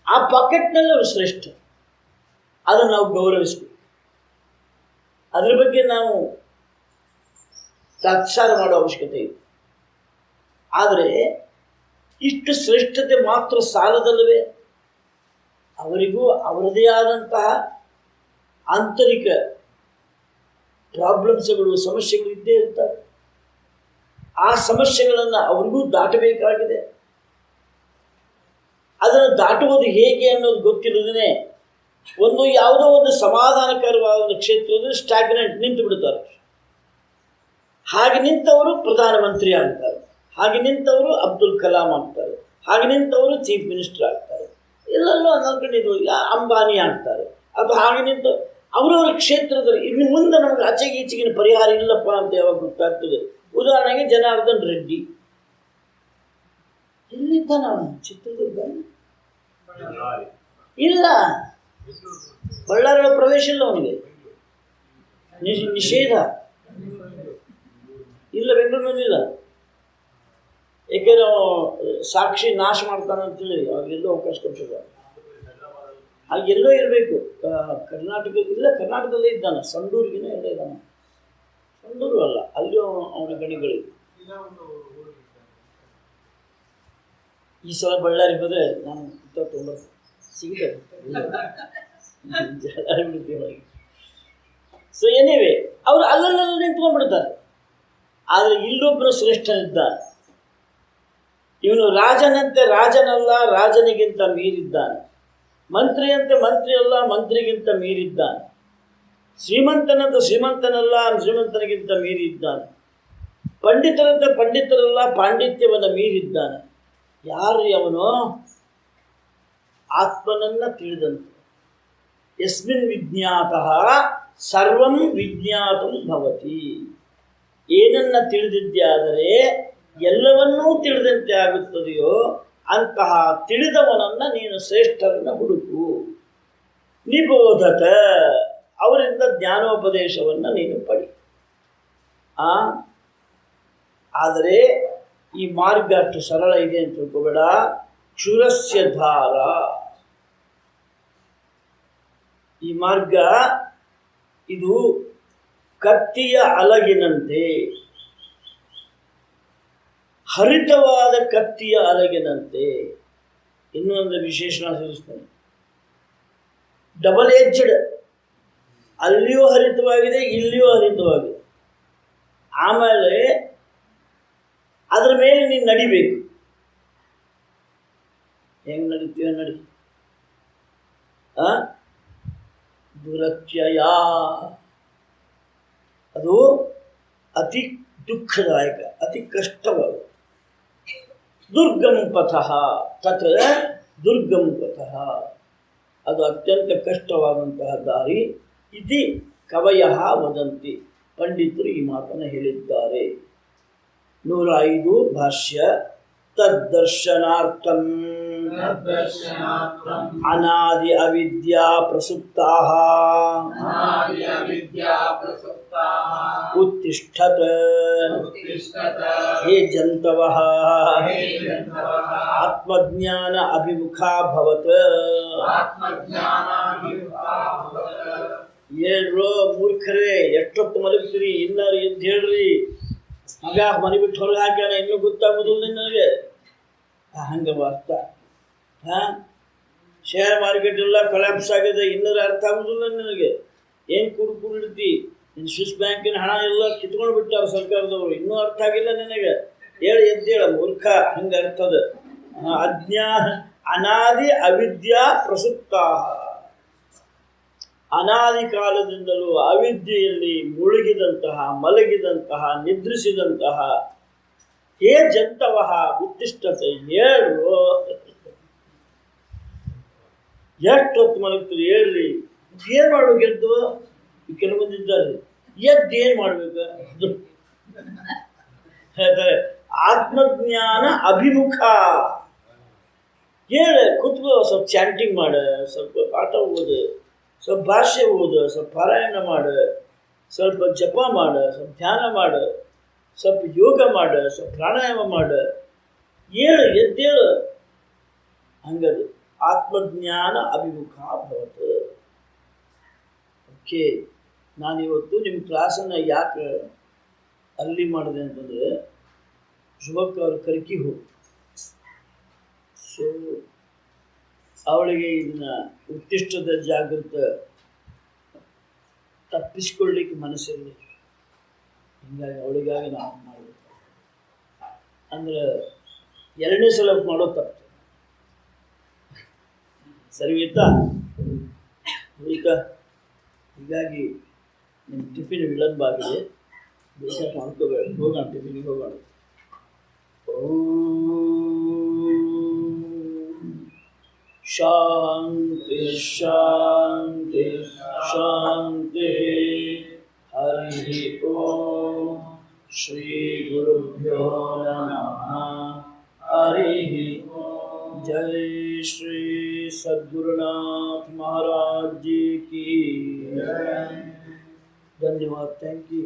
ಆ ಪಾಕೆಟ್ನಲ್ಲಿ ಅವರು ಶ್ರೇಷ್ಠ. ಅದನ್ನು ನಾವು ಗೌರವಿಸಬೇಕು. ಅದ್ರ ಬಗ್ಗೆ ನಾವು ತಾತ್ಸಾರ ಮಾಡೋ ಅವಶ್ಯಕತೆ ಇದೆ. ಆದರೆ ಇಷ್ಟು ಶ್ರೇಷ್ಠತೆ ಮಾತ್ರ ಸಾಲದಲ್ಲವೇ, ಅವರಿಗೂ ಅವರದೇ ಆದಂತಹ ಆಂತರಿಕ ಪ್ರಾಬ್ಲಮ್ಸ್ಗಳು, ಸಮಸ್ಯೆಗಳು ಇದ್ದೇ ಇರ್ತವೆ. ಆ ಸಮಸ್ಯೆಗಳನ್ನು ಅವ್ರಿಗೂ ದಾಟಬೇಕಾಗಿದೆ. ಅದನ್ನು ದಾಟುವುದು ಹೇಗೆ ಅನ್ನೋದು ಗೊತ್ತಿರೋದೇ ಒಂದು ಯಾವುದೋ ಒಂದು ಸಮಾಧಾನಕರವಾದ ಒಂದು ಕ್ಷೇತ್ರದಲ್ಲಿ ಸ್ಟಾಗ್ನೆಂಟ್ ನಿಂತು ಬಿಡ್ತಾರೆ. ಹಾಗೆ ನಿಂತವರು ಪ್ರಧಾನಮಂತ್ರಿ ಆಗ್ತಾರೆ, ಹಾಗೆ ನಿಂತವರು ಅಬ್ದುಲ್ ಕಲಾಂ ಆಗ್ತಾರೆ, ಹಾಗೆ ನಿಂತವರು ಚೀಫ್ ಮಿನಿಸ್ಟರ್ ಆಗ್ತಾರೆ, ಎಲ್ಲೆಲ್ಲೋ ಅಂದ್ಕೊಂಡಿದ್ರು ಅಂಬಾನಿ ಆಗ್ತಾರೆ. ಅದು ಹಾಗೆ ನಿಂತು ಅವರವರ ಕ್ಷೇತ್ರದಲ್ಲಿ ಇನ್ನು ಮುಂದೆ ನಮಗೆ ಆಚೆಗೆ ಈಚೆಗಿನ ಪರಿಹಾರ ಇಲ್ಲಪ್ಪ ಅಂತ ಯಾವಾಗ ಗೊತ್ತಾಗ್ತದೆ. ಉದಾಹರಣೆಗೆ ಜನಾರ್ದನ್ ರೆಡ್ಡಿ ಎಲ್ಲಿದ್ದ ನಾವು ಚಿತ್ರದುರ್ಗ ಇಲ್ಲ, ಬಳ್ಳಾರಿ ಪ್ರವೇಶ ಇಲ್ಲ ಅವನಿಗೆ, ನಿಷೇಧ ಇಲ್ಲ, ಬೆಂಗಳೂರಿನಲ್ಲಿಲ್ಲ. ಏಕೆಂದರೆ ಸಾಕ್ಷಿ ನಾಶ ಮಾಡ್ತಾನೆ ಅಂತೇಳಿ ಅವಾಗೆಲ್ಲೋ ಅವಕಾಶ ಕೊಟ್ಟಿಲ್ಲ. ಹಾಗೆಲ್ಲೋ ಇರಬೇಕು. ಕರ್ನಾಟಕ ಇಲ್ಲ, ಕರ್ನಾಟಕದಲ್ಲೇ ಇದ್ದಾನೆ, ಸಂಡೂರಿಗಿನ ಎಲ್ಲ ಇದ್ದಾನೆ. ಸಂಡೂರು ಅಲ್ಲ, ಅಲ್ಲಿ ಅವನ ಗಣಿಗಳಿವೆ. ಈ ಸಲ ಬಳ್ಳಾರಿ ಹೋದರೆ ನಾನು ತುಂಬ ಸಿಗುತ್ತೆ ಬಿಡ್ತೀವಿ. ಸೊ ಏನೇವೆ ಅವರು ಅಲ್ಲಲ್ಲೆಲ್ಲ ನಿಂತ್ಕೊಂಡ್ಬಿಡ್ತಾರೆ. ಆದರೆ ಇಲ್ಲೊಬ್ಬರು ಶ್ರೇಷ್ಠನಿದ್ದಾನೆ. ಇವನು ರಾಜನಂತೆ ರಾಜನಲ್ಲ, ರಾಜನಿಗಿಂತ ಮೀರಿದ್ದಾನೆ. ಮಂತ್ರಿಯಂತೆ ಮಂತ್ರಿ ಅಲ್ಲ, ಮಂತ್ರಿಗಿಂತ ಮೀರಿದ್ದಾನೆ. ಶ್ರೀಮಂತನಂತೆ ಶ್ರೀಮಂತನಲ್ಲ, ಶ್ರೀಮಂತನಿಗಿಂತ ಮೀರಿದ್ದಾನೆ. ಪಂಡಿತರಂತೆ ಪಂಡಿತರಲ್ಲ, ಪಾಂಡಿತ್ಯವನ್ನು ಮೀರಿದ್ದಾನೆ. ಯಾರು ಅವನು? ಆತ್ಮನನ್ನು ತಿಳಿದಂತೆ. ಯಸ್ಮಿನ್ ವಿಜ್ಞಾತಃ ಸರ್ವಂ ವಿಜ್ಞಾತಂ ಭವತಿ. ಏನನ್ನ ತಿಳಿದಿದ್ಯಾದರೆ ಎಲ್ಲವನ್ನೂ ತಿಳಿದಂತೆ ಆಗುತ್ತದೆಯೋ ಅಂತಹ ತಿಳಿದವನನ್ನು ನೀನು ಶ್ರೇಷ್ಠರನ್ನು ಹುಡುಕು. ನಿಬೋಧತ, ಅವರಿಂದ ಜ್ಞಾನೋಪದೇಶವನ್ನು ನೀನು ಪಡಿ. ಆದರೆ ಈ ಮಾರ್ಗ ಅಷ್ಟು ಸರಳ ಇದೆ ಅಂತ ತಿಳ್ಕೊಬೇಡ. ಕ್ಷುರಸ್ಯ ಧಾರ, ಈ ಮಾರ್ಗ ಇದು ಕತ್ತಿಯ ಅಲಗಿನಂತೆ, ಹರಿತವಾದ ಕತ್ತಿಯ ಅಲಗಿನಂತೆ. ಇನ್ನೊಂದು ವಿಶೇಷಣ ಸೇರಿಸ್ತೇನೆ, ಡಬಲ್ ಎಜ್ಡ್. ಅಲ್ಲಿಯೂ ಹರಿತವಾಗಿದೆ, ಇಲ್ಲಿಯೂ ಹರಿತವಾಗಿದೆ. ಆಮೇಲೆ ಅದರ ಮೇಲೆ ನೀನು ನಡಿಬೇಕು. ಹೆಂಗೆ ನಡೀತೀಯ ನಡಿ. ದುರತ್ಯಯ, ಅದು ಅತಿ ದುಃಖದಾಯಕ, ಅತಿ ಕಷ್ಟವಾದ. ದುರ್ಗಂ ಪಥಃ ತತ್ ದುರ್ಗಂ ಪಥಃ, ಅದು ಅತ್ಯಂತ ಕಷ್ಟವಾದಂತಹ ದಾರಿ. ಇತಿ ಕವಯಃ ವದಂತಿ, ಪಂಡಿತರು ಈ ಮಾತನ್ನು ಹೇಳಿದ್ದಾರೆ. 105 ಭಾಷ್ಯ. ತದ್ದರ್ಶನಾರ್ಥಂ ಅನಾದಿ ಅವಿದ್ಯಾ ಪ್ರಸುಪ್ತಾಃ ಉತ್ತಿಷ್ಠತ್ ಹೇ ಜಂತವಃ ಆತ್ಮಜ್ಞಾನ ಅಭಿಮುಖಾ ಭವತ್. ಹೇಳ್ರೋ ಮೂರ್ಖರೇ, ಎಷ್ಟೊತ್ತು ಮಲಗ್ತೀರಿ? ಇನ್ನಾರು ಎದ್ದು ಹೇಳ್ರಿ. ಮಗ ಮನೆ ಬಿಟ್ಟು ಹೊರಗೆ ಹಾಕ್ಯಾನ, ಇನ್ನೂ ಗೊತ್ತಾಗೋದಿಲ್ಲ ನನಗೆ. ಹಂಗೆ ಅರ್ಥ. ಶೇರ್ ಮಾರ್ಕೆಟ್ ಎಲ್ಲ ಕೊಲ್ಯಾಪ್ಸ್ ಆಗಿದೆ, ಇನ್ನೂ ಅರ್ಥ ಆಗೋದಿಲ್ಲ ನನಗೆ. ಏನು ಕುಡಿಡ್ತಿ? ನಿನ್ನ ಸ್ವಿಸ್ ಬ್ಯಾಂಕಿನ ಹಣ ಎಲ್ಲ ಕಿತ್ಕೊಂಡು ಬಿಟ್ಟಾರ ಸರ್ಕಾರದವರು, ಇನ್ನೂ ಅರ್ಥ ಆಗಿಲ್ಲ ನಿನಗೆ. ಹೇಳಿ ಎದ್ದೇಳ ಮೂರ್ಖ, ಹಂಗೆ ಅರ್ಥದ. ಅನಾದಿ ಅವಿದ್ಯಾ ಪ್ರಸುಪ್ತಾ, ಅನಾದಿ ಕಾಲದಿಂದಲೂ ಅವಿದ್ಯೆಯಲ್ಲಿ ಮುಳುಗಿದಂತಹ, ಮಲಗಿದಂತಹ, ನಿದ್ರಿಸಿದಂತಹ ಹೇ ಜಂತವಃ ಉತ್ತಿಷ್ಠತೆ, ಹೇಳು. ಎಷ್ಟೊತ್ತು ಮಲಗ್ತೀರಿ ಹೇಳ್ರಿ? ಏನು ಮಾಡ್ಬೇಕು? ಎದ್ದು ಕೆಲವು ಮಂದಿ ಇದ್ದಾರೆ, ಎದ್ದು ಏನು ಮಾಡ್ಬೇಕು? ಹೇಳ್ತಾರೆ ಆತ್ಮಜ್ಞಾನ ಅಭಿಮುಖ. ಹೇಳು, ಕೂತ್ಕೋ, ಸ್ವಲ್ಪ ಚಾಂಟಿಂಗ್ ಮಾಡು, ಸ್ವಲ್ಪ ಪಾಠ ಓದು, ಸ್ವಲ್ಪ ಭಾಷೆ ಓದು, ಸ್ವಲ್ಪ ಪಾರಾಯಣ ಮಾಡು, ಸ್ವಲ್ಪ ಜಪ ಮಾಡು, ಸ್ವಲ್ಪ ಧ್ಯಾನ ಮಾಡು, ಸ್ವಲ್ಪ ಯೋಗ ಮಾಡು, ಸ್ವಲ್ಪ ಪ್ರಾಣಾಯಾಮ ಮಾಡು. ಹೇಳು, ಎದ್ದೇಳು. ಹಂಗದು ಆತ್ಮಜ್ಞಾನ ಅಭಿಮುಖ ಭವತ್. ಓಕೆ, ನಾನಿವತ್ತು ನಿಮ್ಮ ಕ್ಲಾಸನ್ನು ಯಾಕೆ ಅಲ್ಲಿ ಮಾಡಿದೆ ಅಂತಂದರೆ, ಶುಭಕ್ಕೆ ಅವ್ರ ಕರ್ಕಿ ಹೋಗಿ ಸೊ ಅವಳಿಗೆ ಇದನ್ನ ಉತ್ತಿಷ್ಟದ ಜಾಗೃತ ತಪ್ಪಿಸ್ಕೊಳ್ಳಿಕ್ಕೆ ಮನಸ್ಸಿರಲಿ. ಹೀಗಾಗಿ ಅವಳಿಗಾಗಿ ನಾವು ಮಾಡಬೇಕು. ಅಂದ್ರೆ ಎರಡನೇ ಸಲ ಮಾಡೋ ತಪ್ಪು ಸರಿ ಹೋಯ್ತಾ? ಹೋಯ್ತಾ? ಹೀಗಾಗಿ ನಿಮ್ಮ ಟಿಫಿನ್ ವಿಳಂಬ ಆಗಿದೆ, ಬೇಕಾದ್ರೆ ಮಾಡ್ಕೋಬೇಡ. ಹೋಗೋಣ, ಟಿಫಿನಿಗೆ ಹೋಗೋಣ. ಶಾಂತಿ ಶಾಂತಿ ಶಾಂತಿ. ಹರಿ ಓಂ. ಶ್ರೀ ಗುರುಭ್ಯೋ ನಮಃ. ಹರಿ ಓಂ. जय श्री सद्गुरुनाथ महाराज जी की धन्यवाद. Thank you.